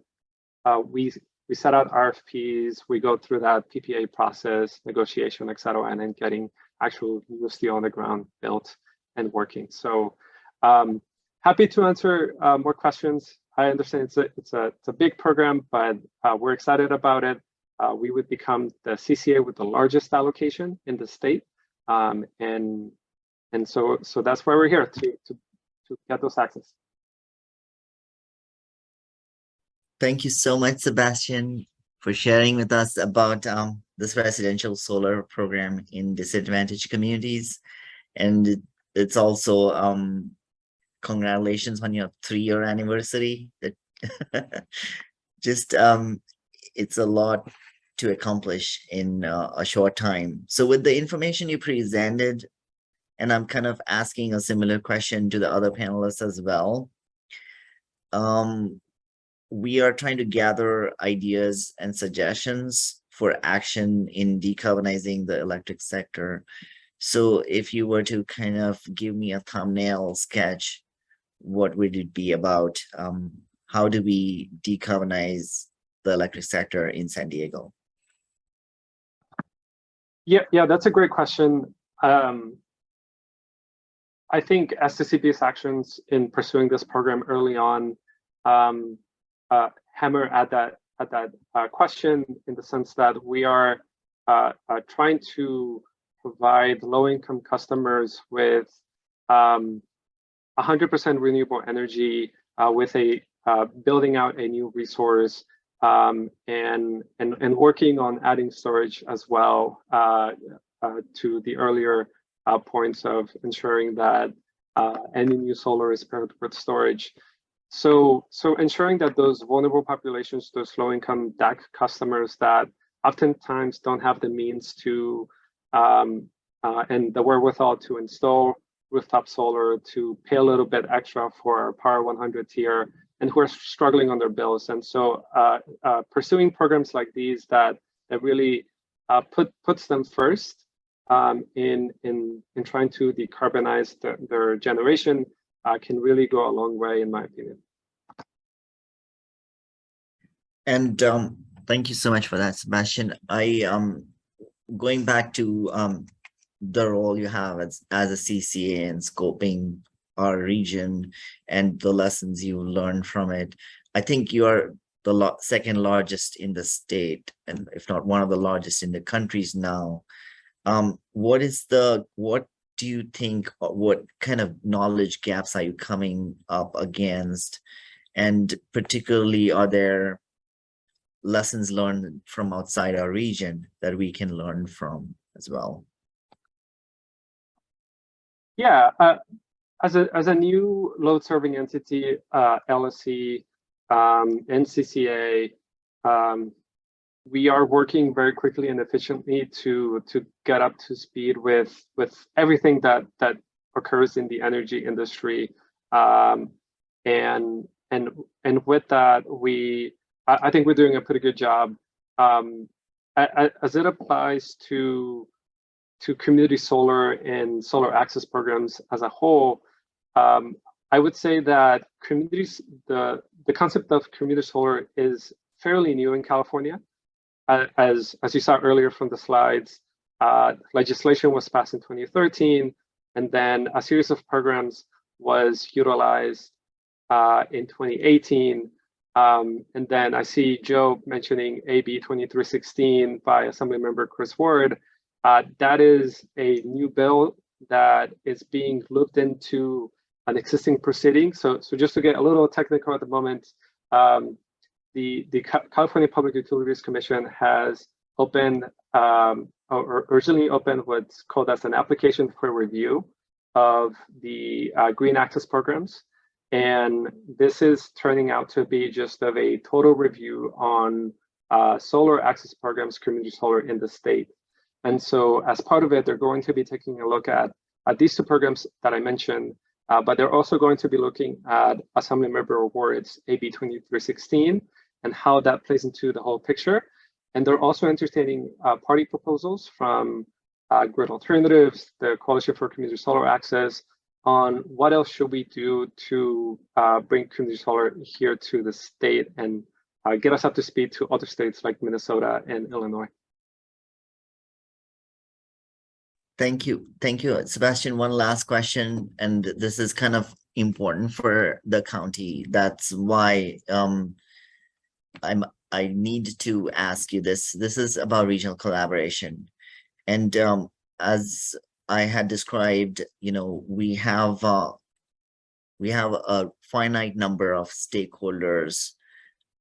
Speaker 6: we set out RFPs, we go through that PPA process, negotiation, et cetera, and then getting actual new steel on the ground built and working. So happy to answer more questions. I understand it's a big program, but we're excited about it. We would become the CCA with the largest allocation in the state, and so that's why we're here to get those access.
Speaker 3: Thank you so much, Sebastian, for sharing with us about this residential solar program in disadvantaged communities. And it's also congratulations on your 3-year anniversary. That just it's a lot to accomplish in a short time. So with the information you presented, and I'm kind of asking a similar question to the other panelists as well. We are trying to gather ideas and suggestions for action in decarbonizing the electric sector. So if you were to kind of give me a thumbnail sketch, what would it be about? How do we decarbonize the electric sector in San Diego?
Speaker 6: Yeah, that's a great question. I think SCCP's actions in pursuing this program early on hammer at that question, in the sense that we are trying to provide low-income customers with 100% renewable energy, with a building out a new resource, and working on adding storage as well, to the earlier points of ensuring that any new solar is paired with storage. So ensuring that those vulnerable populations, those low-income DAC customers that oftentimes don't have the means to and the wherewithal to install rooftop solar, to pay a little bit extra for our Power 100 tier, and who are struggling on their bills. And so pursuing programs like these that really puts them first in trying to decarbonize their generation can really go a long way, in my opinion.
Speaker 3: And thank you so much for that, Sebastian. Going back to the role you have as a CCA in scoping our region and the lessons you learned from it, I think you are the second largest in the state, and if not one of the largest in the countries now. What do you think, what kind of knowledge gaps are you coming up against? And particularly, are there lessons learned from outside our region that we can learn from as well?
Speaker 6: Yeah, as a new load serving entity, LSC, and CCA, we are working very quickly and efficiently to get up to speed with everything that occurs in the energy industry, and with that, I think we're doing a pretty good job as it applies to community solar and solar access programs as a whole. I would say that the concept of community solar is fairly new in California. As you saw earlier from the slides, legislation was passed in 2013, and then a series of programs was utilized in 2018. And then I see Joe mentioning AB 2316 by Assemblymember Chris Ward. That is a new bill that is being looped into an existing proceeding. So just to get a little technical at the moment, the California Public Utilities Commission has opened, or originally opened, what's called as an application for review of the green access programs. And this is turning out to be just of a total review on solar access programs, community solar in the state. And so as part of it, they're going to be taking a look at these two programs that I mentioned, but they're also going to be looking at Assembly Member Awards AB 2316 and how that plays into the whole picture. And they're also entertaining party proposals from Grid Alternatives, the Coalition for Community Solar Access, on what else should we do to bring community solar here to the state and get us up to speed to other states like Minnesota and Illinois.
Speaker 3: Thank you. Thank you, Sebastian. One last question, and this is kind of important for the county. That's why I need to ask you this. This is about regional collaboration. And as I had described, we have a finite number of stakeholders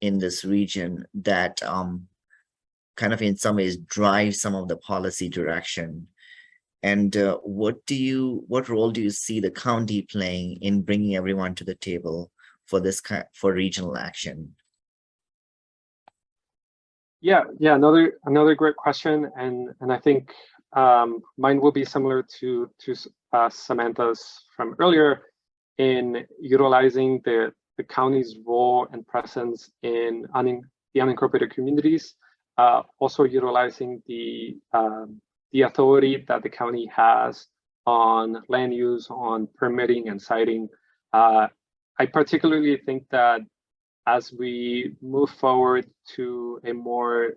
Speaker 3: in this region that kind of in some ways drive some of the policy direction. And what role do you see the county playing in bringing everyone to the table for for regional action?
Speaker 6: Yeah, another great question, and I think mine will be similar to Samantha's from earlier in utilizing the county's role and presence in the unincorporated communities, also utilizing the authority that the county has on land use, on permitting and siting. I particularly think that as we move forward to a more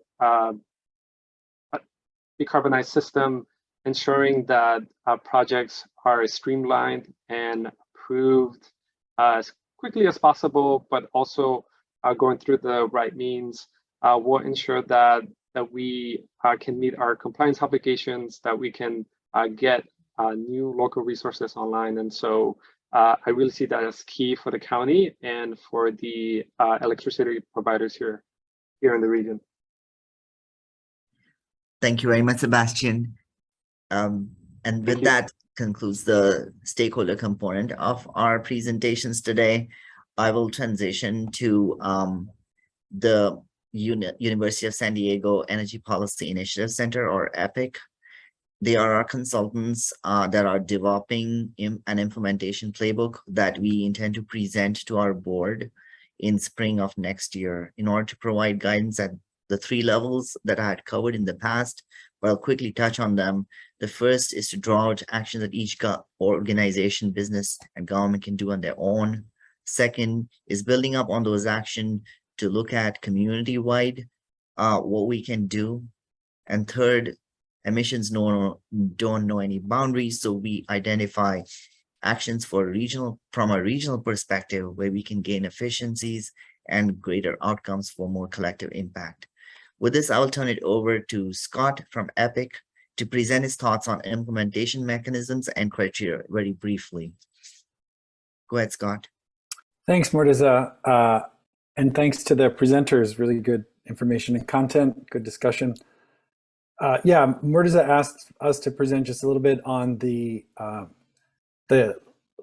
Speaker 6: decarbonized system, ensuring that projects are streamlined and approved as quickly as possible, but also going through the right means, will ensure that we can meet our compliance obligations, that we can get new local resources online. And so I really see that as key for the county and for the electricity providers here in the region.
Speaker 3: Thank you very much, Sebastian. And with that concludes the stakeholder component of our presentations today. I will transition to the University of San Diego Energy Policy Initiative Center, or EPIC. They are our consultants that are developing an implementation playbook that we intend to present to our board in spring of next year in order to provide guidance at the 3 levels that I had covered in the past, but I'll quickly touch on them. The first is to draw out actions that each organization, business, and government can do on their own. Second is building up on those actions to look at community-wide what we can do. And third, emissions don't know any boundaries, so we identify actions from a regional perspective where we can gain efficiencies and greater outcomes for more collective impact. With this, I will turn it over to Scott from EPIC to present his thoughts on implementation mechanisms and criteria very briefly. Go ahead, Scott.
Speaker 7: Thanks, Murtaza. And thanks to the presenters, really good information and content, good discussion. Yeah, Murtaza asked us to present just a little bit on the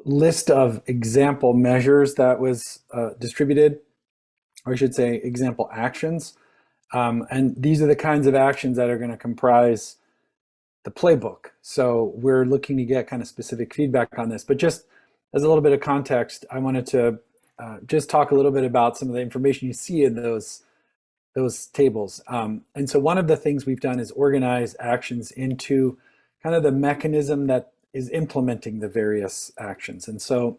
Speaker 7: list of example measures that was distributed, or I should say example actions. And these are the kinds of actions that are going to comprise the playbook. So we're looking to get kind of specific feedback on this, but just as a little bit of context, I wanted to just talk a little bit about some of the information you see in those tables. And so one of the things we've done is organize actions into kind of the mechanism that is implementing the various actions. And so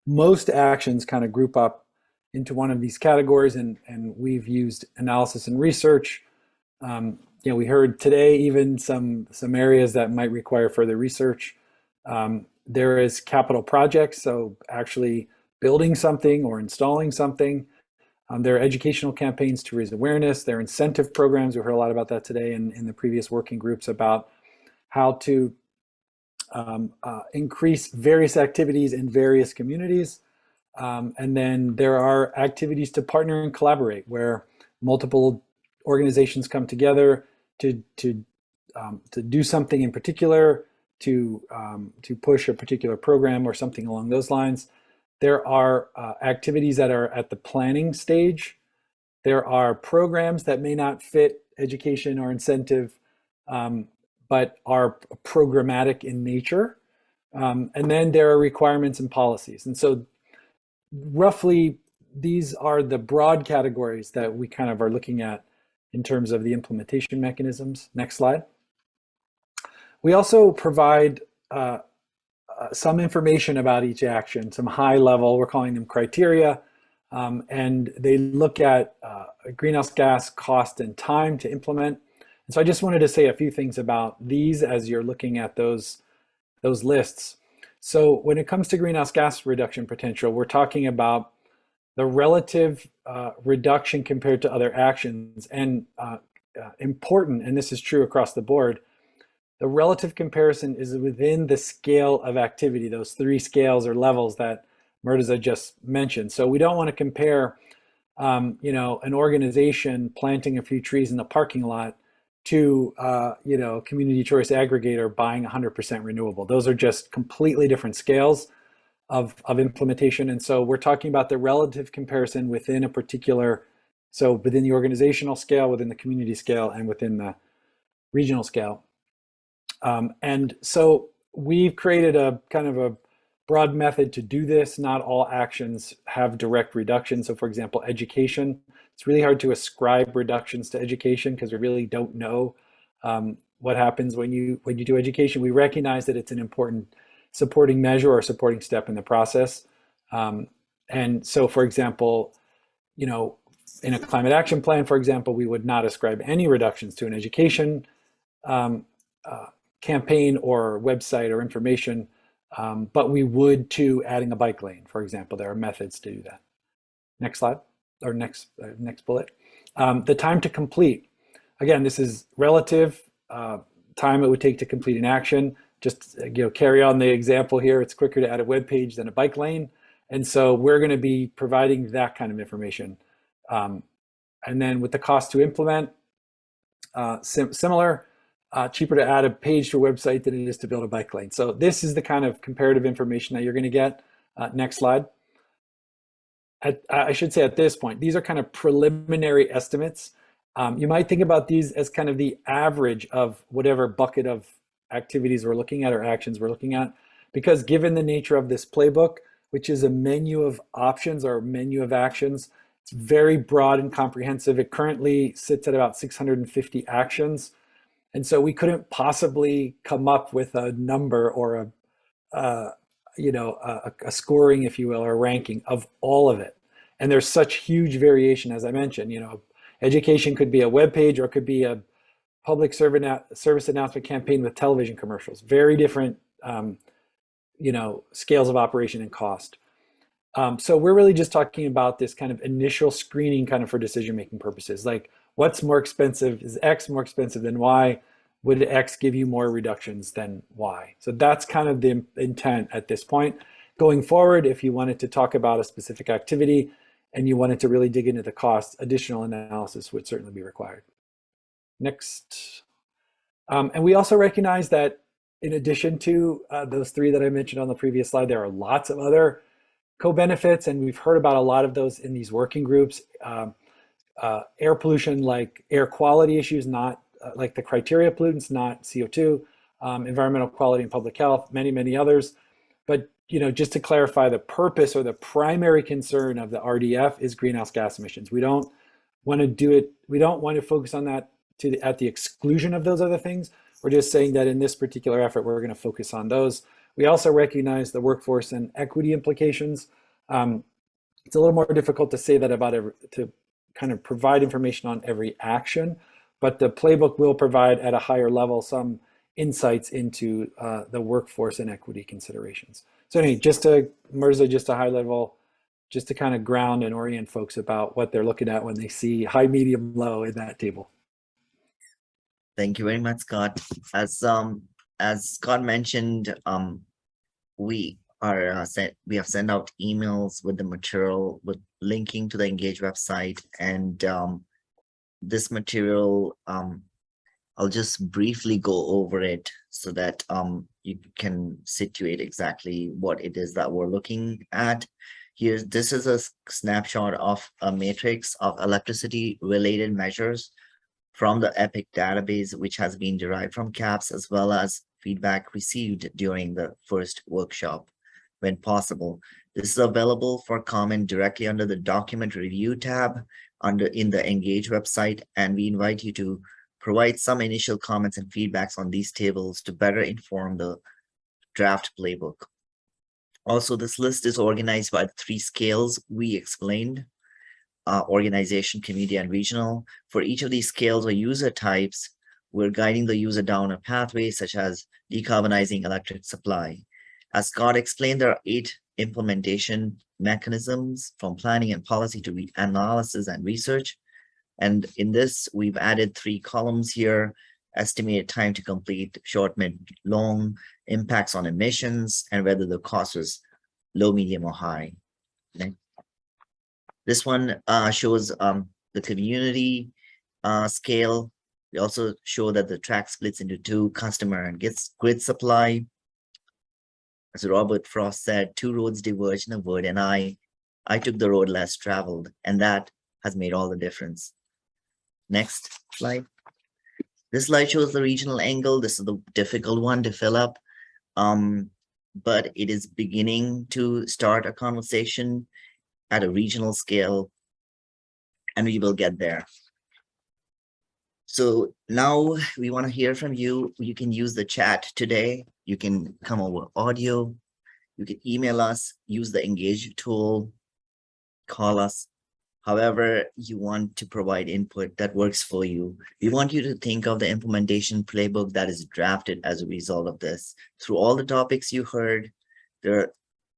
Speaker 7: most actions kind of group up into one of these categories, and we've used analysis and research. We heard today even some areas that might require further research. There is capital projects, so actually building something or installing something. There are educational campaigns to raise awareness. There are incentive programs. We heard a lot about that today in the previous working groups about how to increase various activities in various communities. And then there are activities to partner and collaborate where multiple organizations come together to do something in particular, to push a particular program or something along those lines. There are activities that are at the planning stage. There are programs that may not fit education or incentive, but are programmatic in nature. And then there are requirements and policies. And so roughly, these are the broad categories that we kind of are looking at in terms of the implementation mechanisms. Next slide. We also provide some information about each action, some high level, we're calling them criteria, and they look at greenhouse gas cost and time to implement. And so I just wanted to say a few things about these as you're looking at those lists. So when it comes to greenhouse gas reduction potential, we're talking about the relative reduction compared to other actions, and important, and this is true across the board, the relative comparison is within the scale of activity, those 3 scales or levels that Murtaza just mentioned. So we don't want to compare, you know, an organization planting a few trees in the parking lot to, you know, community choice aggregator buying 100% renewable. Those are just completely different scales of implementation. And so we're talking about the relative comparison within a particular, so within the organizational scale, within the community scale, and within the regional scale. And so we've created a kind of a broad method to do this. Not all actions have direct reductions. So for example, education, it's really hard to ascribe reductions to education because we really don't know what happens when you do education. We recognize that it's an important supporting measure or supporting step in the process. And so for example, you know, in a climate action plan, for example, we would not ascribe any reductions to an education campaign or website or information, but we would to adding a bike lane, for example. There are methods to do that. Next slide, or next bullet. The time to complete. Again, this is relative time it would take to complete an action. Just carry on the example here. It's quicker to add a web page than a bike lane, and so we're going to be providing that kind of information. And then with the cost to implement, similar. Cheaper to add a page to a website than it is to build a bike lane. So this is the kind of comparative information that you're going to get. Next slide. I should say at this point, these are kind of preliminary estimates. You might think about these as kind of the average of whatever bucket of activities we're looking at or actions we're looking at, because given the nature of this playbook, which is a menu of options or menu of actions, it's very broad and comprehensive. It currently sits at about 650 actions. And so we couldn't possibly come up with a number or a scoring, if you will, or a ranking of all of it. And there's such huge variation, as I mentioned. You know, education could be a web page or it could be a public service announcement campaign with television commercials. Very different, scales of operation and cost. So we're really just talking about this kind of initial screening kind of for decision-making purposes. Like, what's more expensive? Is X more expensive than Y? Would X give you more reductions than Y? So that's kind of the intent at this point. Going forward, if you wanted to talk about a specific activity and you wanted to really dig into the cost, additional analysis would certainly be required. Next. And we also recognize that in addition to those 3 that I mentioned on the previous slide, there are lots of other co-benefits, and we've heard about a lot of those in these working groups. Air pollution, like air quality issues, not like the criteria pollutants, not CO2, environmental quality and public health, many, many others. But just to clarify, the purpose or the primary concern of the RDF is greenhouse gas emissions. We don't want to do it. We don't want to focus on that at the exclusion of those other things. We're just saying that in this particular effort, we're going to focus on those. We also recognize the workforce and equity implications. It's a little more difficult to say that about to kind of provide information on every action, but the playbook will provide at a higher level some insights into the workforce and equity considerations. So anyway, just a high level, just to kind of ground and orient folks about what they're looking at when they see high, medium, low in that table.
Speaker 3: Thank you very much, Scott. As Scott mentioned, we have sent out emails with the material with linking to the Engage website, and this material, I'll just briefly go over it so that you can situate exactly what it is that we're looking at. This is a snapshot of a matrix of electricity related measures from the EPIC database, which has been derived from CAPS, as well as feedback received during the first workshop when possible. This is available for comment directly under the document review tab in the Engage website, and we invite you to provide some initial comments and feedbacks on these tables to better inform the draft playbook. Also, this list is organized by the 3 scales we explained: organization, community, and regional. For each of these scales or user types, we're guiding the user down a pathway such as decarbonizing electric supply. As Scott explained, there are 8 implementation mechanisms, from planning and policy to analysis and research. And in this, we've added 3 columns here: estimated time to complete, short, mid, long, impacts on emissions, and whether the cost was low, medium, or high. Next. This one shows the community scale. We also show that the track splits into 2, customer and grid supply. As Robert Frost said, 2 roads diverged in a wood, and I took the road less traveled, and that has made all the difference. Next slide. This slide shows the regional angle. This is the difficult one to fill up, but it is beginning to start a conversation at a regional scale, and we will get there. So now we want to hear from you. You can use the chat today. You can come over audio. You can email us, use the Engage tool, call us. However you want to provide input that works for you. We want you to think of the implementation playbook that is drafted as a result of this. Through all the topics you heard, there are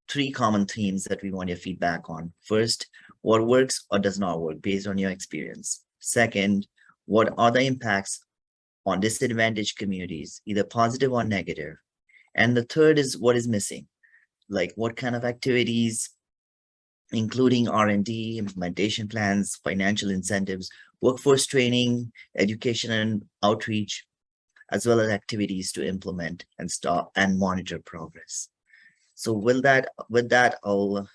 Speaker 3: 3 common themes that we want your feedback on. First, what works or does not work based on your experience. Second, what are the impacts on disadvantaged communities, either positive or negative? And the third is what is missing, like what kind of activities, including R&D, implementation plans, financial incentives, workforce training, education and outreach, as well as activities to implement and stop and monitor progress. So with that, I'll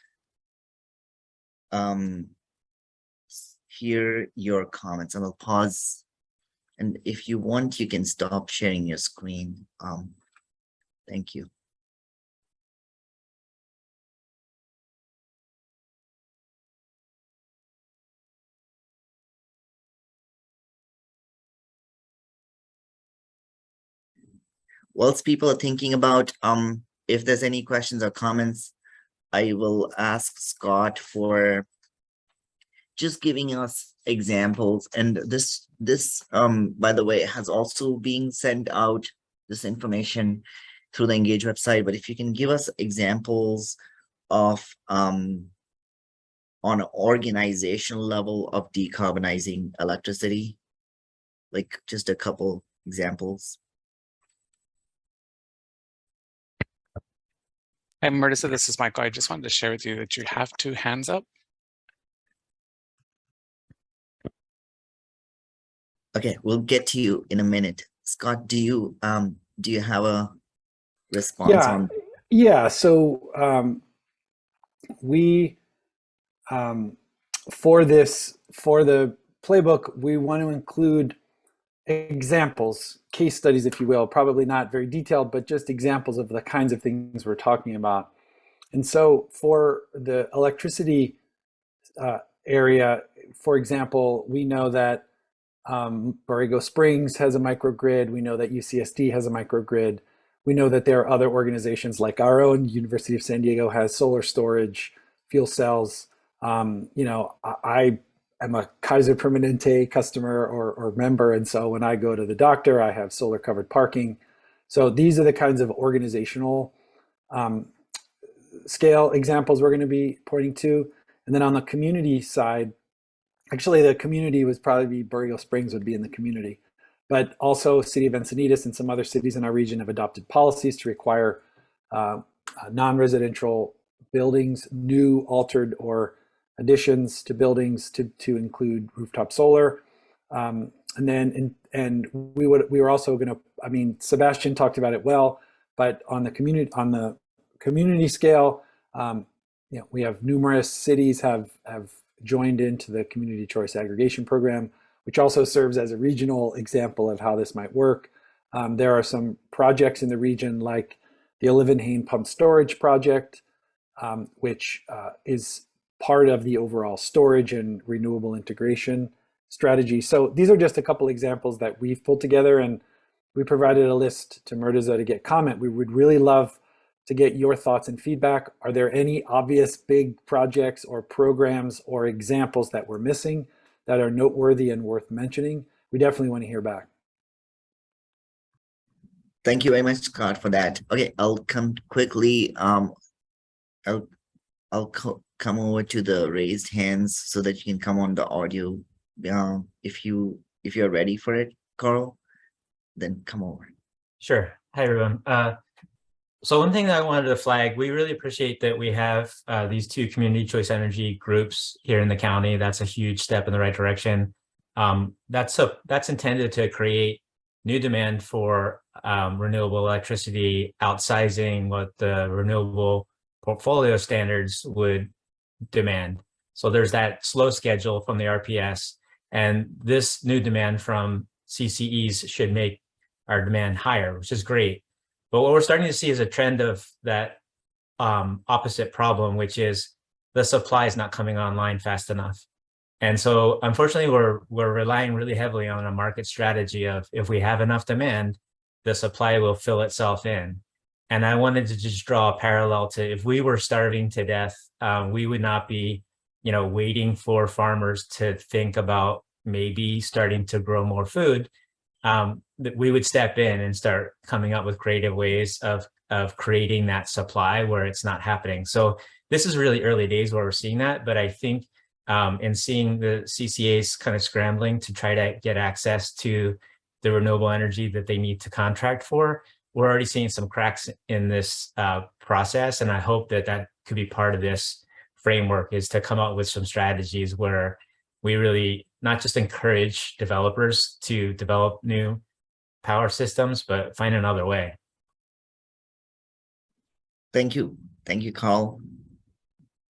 Speaker 3: hear your comments, and I'll pause. And if you want, you can stop sharing your screen. Thank you. Whilst people are thinking about if there's any questions or comments, I will ask Scott for just giving us examples. And this by the way, has also been sent out, this information, through the Engage website. But if you can give us examples of on an organizational level of decarbonizing electricity, like just a couple examples.
Speaker 8: Hi, Marissa, this is Michael. I just wanted to share with you that you have 2 hands up.
Speaker 3: Okay, we'll get to you in a minute. Scott, do you have a response on?
Speaker 7: Yeah. So we for the playbook, we want to include examples, case studies, if you will, probably not very detailed, but just examples of the kinds of things we're talking about. And so for the electricity area, for example, we know that Borrego Springs has a microgrid. We know that UCSD has a microgrid. We know that there are other organizations like our own. University of San Diego has solar storage, fuel cells. I am a Kaiser Permanente customer or member, and so when I go to the doctor, I have solar covered parking. So these are the kinds of organizational scale examples we're going to be pointing to. And then on the community side, actually the community would probably be Borrego Springs would be in the community, but also City of Encinitas and some other cities in our region have adopted policies to require non-residential buildings, new, altered, or additions to buildings to include rooftop solar. And we were also going to, I mean, Sebastian talked about it well, but on the community scale, we have numerous cities have joined into the community choice aggregation program, which also serves as a regional example of how this might work. There are some projects in the region like the Olivenhain Pump Storage Project, which is part of the overall storage and renewable integration strategy. So these are just a couple examples that we've pulled together, and we provided a list to Murtaza to get comment. We would really love to get your thoughts and feedback. Are there any obvious big projects or programs or examples that we're missing that are noteworthy and worth mentioning? We definitely want to hear back.
Speaker 3: Thank you very much, Scott, for that. Okay, I'll come quickly. I'll come over to the raised hands so that you can come on the audio. If you're ready for it, Carl, then come over.
Speaker 9: Sure. Hi, everyone. So one thing that I wanted to flag, we really appreciate that we have these two community choice energy groups here in the county. That's a huge step in the right direction. That's intended to create new demand for renewable electricity, outsizing what the renewable portfolio standards would demand. So there's that slow schedule from the RPS, and this new demand from CCEs should make our demand higher, which is great. But what we're starting to see is a trend of that opposite problem, which is the supply is not coming online fast enough. And so unfortunately, we're relying really heavily on a market strategy of if we have enough demand, the supply will fill itself in. And I wanted to just draw a parallel to if we were starving to death, we would not be, waiting for farmers to think about maybe starting to grow more food. That we would step in and start coming up with creative ways of creating that supply where it's not happening. So this is really early days where we're seeing that, but I think in seeing the CCAs kind of scrambling to try to get access to the renewable energy that they need to contract for, we're already seeing some cracks in this process. And I hope that that could be part of this framework, is to come up with some strategies where we really not just encourage developers to develop new power systems, but find another way.
Speaker 3: Thank you. Thank you, Carl.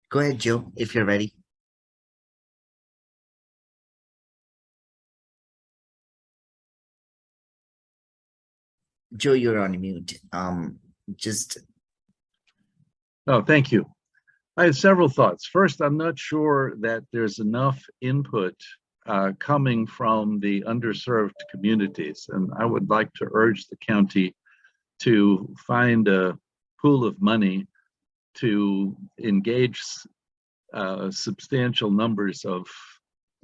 Speaker 3: Go ahead, Joe, if you're ready. Joe, you're on mute.
Speaker 10: Oh, thank you. I have several thoughts. First, I'm not sure that there's enough input coming from the underserved communities, and I would like to urge the county to find a pool of money to engage substantial numbers of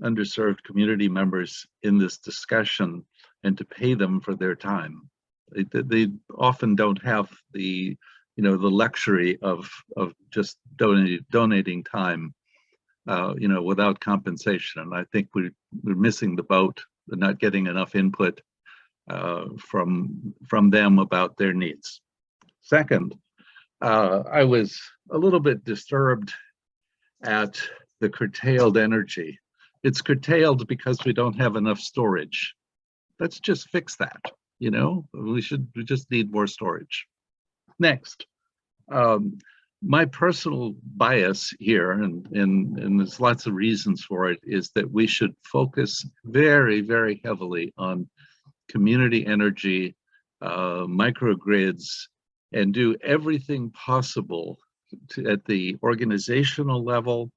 Speaker 10: underserved community members in this discussion and to pay them for their time. They often don't have the luxury of just donating time, without compensation. And I think we're missing the boat. We're not getting enough input from them about their needs. Second, I was a little bit disturbed at the curtailed energy. It's curtailed because we don't have enough storage. Let's just fix that. We just need more storage. Next, my personal bias here, and there's lots of reasons for it, is that we should focus very, very heavily on community energy, microgrids, and do everything possible at the organizational level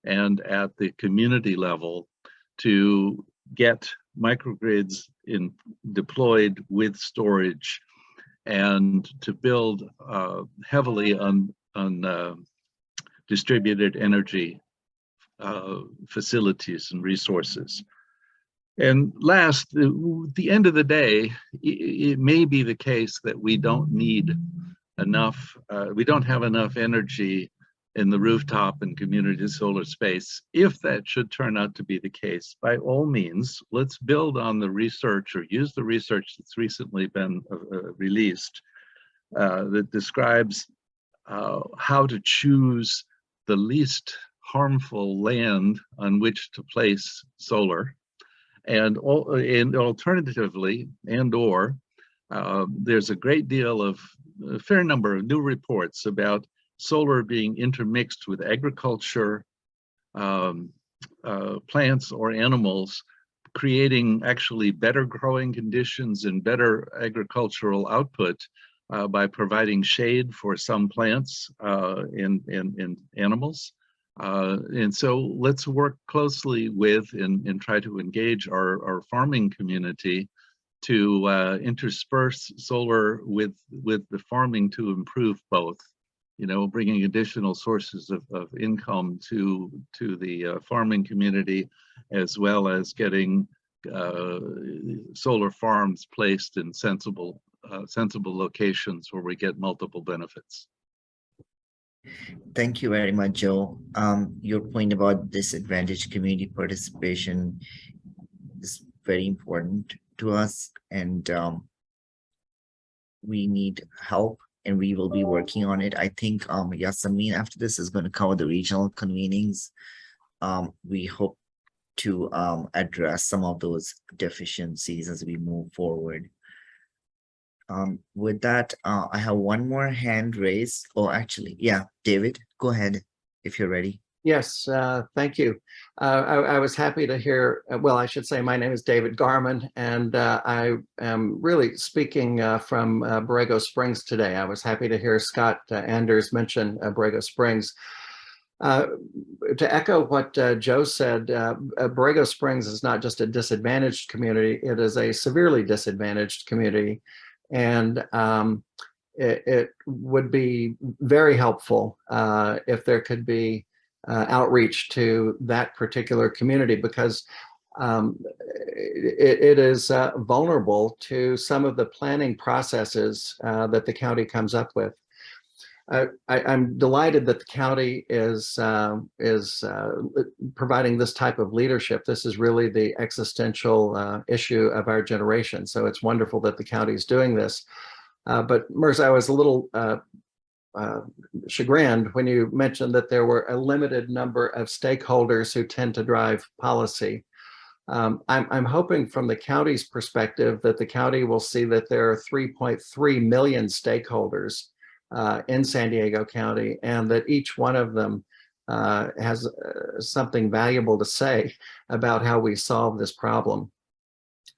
Speaker 10: and at the community level to get microgrids deployed with storage, and to build heavily on distributed energy facilities and resources. And last, at the end of the day, it may be the case that we don't need enough, we don't have enough energy in the rooftop and community solar space. If that should turn out to be the case, by all means, let's build on the research or use the research that's recently been released that describes how to choose the least harmful land on which to place solar. And alternatively, there's a fair number of new reports about solar being intermixed with agriculture, plants or animals, creating actually better growing conditions and better agricultural output by providing shade for some plants and animals. And so let's work closely with and try to engage our farming community to intersperse solar with the farming to improve both, bringing additional sources of income to the farming community, as well as getting solar farms placed in sensible locations where we get multiple benefits.
Speaker 3: Thank you very much, Joe. Your point about disadvantaged community participation is very important to us, and we need help, and we will be working on it. I think Yasamin after this is going to cover the regional convenings. We hope to address some of those deficiencies as we move forward. With that, I have one more hand raised. Oh, actually, yeah, David, go ahead if you're ready.
Speaker 11: Yes, thank you. I was happy to hear, well, I should say my name is David Garman, and I am really speaking from Borrego Springs today. I was happy to hear Scott Anders mention Borrego Springs. To echo what Joe said, Borrego Springs is not just a disadvantaged community, it is a severely disadvantaged community. And it would be very helpful if there could be outreach to that particular community, because it is vulnerable to some of the planning processes that the county comes up with. I'm delighted that the county is providing this type of leadership. This is really the existential issue of our generation. So it's wonderful that the county is doing this. But Mirza, I was a little chagrined when you mentioned that there were a limited number of stakeholders who tend to drive policy. I'm hoping from the county's perspective that the county will see that there are 3.3 million stakeholders in San Diego County, and that each one of them has something valuable to say about how we solve this problem.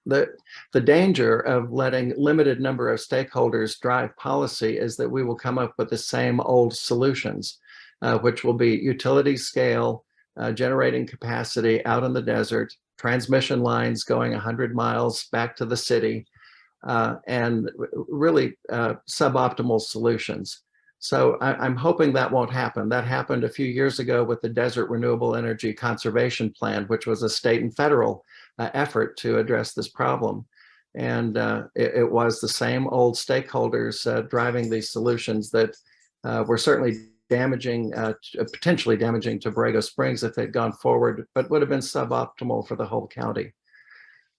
Speaker 11: The danger of letting limited number of stakeholders drive policy is that we will come up with the same old solutions, which will be utility scale, generating capacity out in the desert, transmission lines going 100 miles back to the city, and really suboptimal solutions. So I'm hoping that won't happen. That happened a few years ago with the Desert Renewable Energy Conservation Plan, which was a state and federal effort to address this problem. And it was the same old stakeholders driving these solutions that were certainly damaging, potentially damaging to Borrego Springs if they'd gone forward, but would have been suboptimal for the whole county.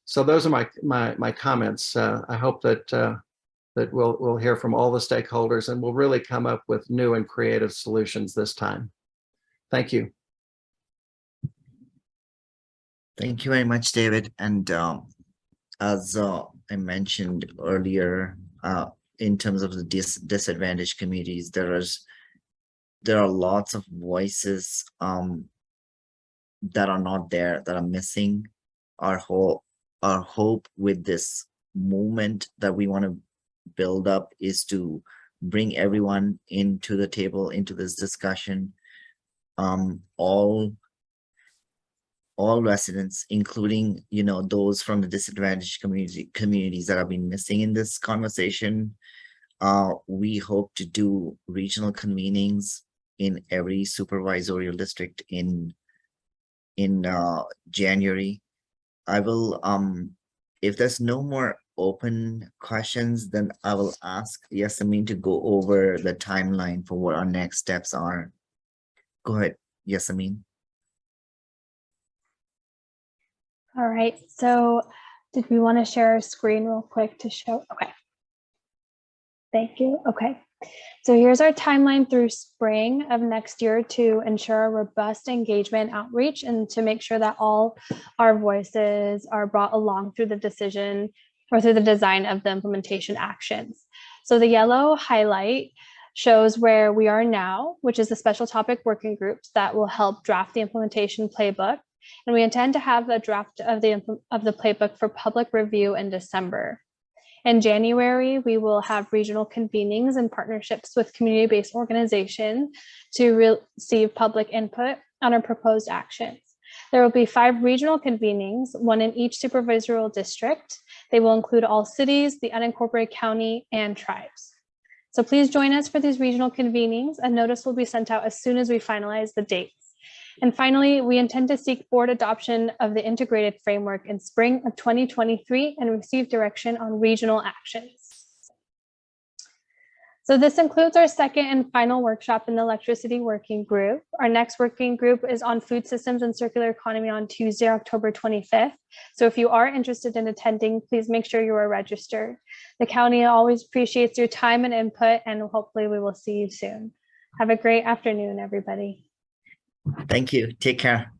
Speaker 11: So those are my comments. I hope that that we'll hear from all the stakeholders, and we'll really come up with new and creative solutions this time. Thank you.
Speaker 3: Thank you very much, David. And as I mentioned earlier, in terms of the disadvantaged communities, there are lots of voices that are not there, that are missing. Our hope with this movement that we want to build up is to bring everyone into the table, into this discussion. All residents, including those from the disadvantaged communities that have been missing in this conversation. We hope to do regional convenings in every supervisorial district in January. I will if there's no more open questions, then I will ask Yasamin to go over the timeline for what our next steps are. Go ahead, Yasamin.
Speaker 1: All right, so did we want to share our screen real quick to show? Okay. Thank you. Okay. So here's our timeline through spring of next year to ensure a robust engagement outreach and to make sure that all our voices are brought along through the decision or through the design of the implementation actions. So the yellow highlight shows where we are now, which is the special topic working groups that will help draft the implementation playbook. And we intend to have a draft of the playbook for public review in December. In January, we will have regional convenings and partnerships with community-based organizations to receive public input on our proposed actions. There will be 5 regional convenings, one in each supervisorial district. They will include all cities, the unincorporated county, and tribes. So please join us for these regional convenings. A notice will be sent out as soon as we finalize the dates. And finally, we intend to seek board adoption of the integrated framework in spring of 2023 and receive direction on regional actions. So this includes our second and final workshop in the electricity working group. Our next working group is on food systems and circular economy on Tuesday, October 25th. So if you are interested in attending, please make sure you are registered. The county always appreciates your time and input, and hopefully we will see you soon. Have a great afternoon, everybody.
Speaker 3: Thank you. Take care.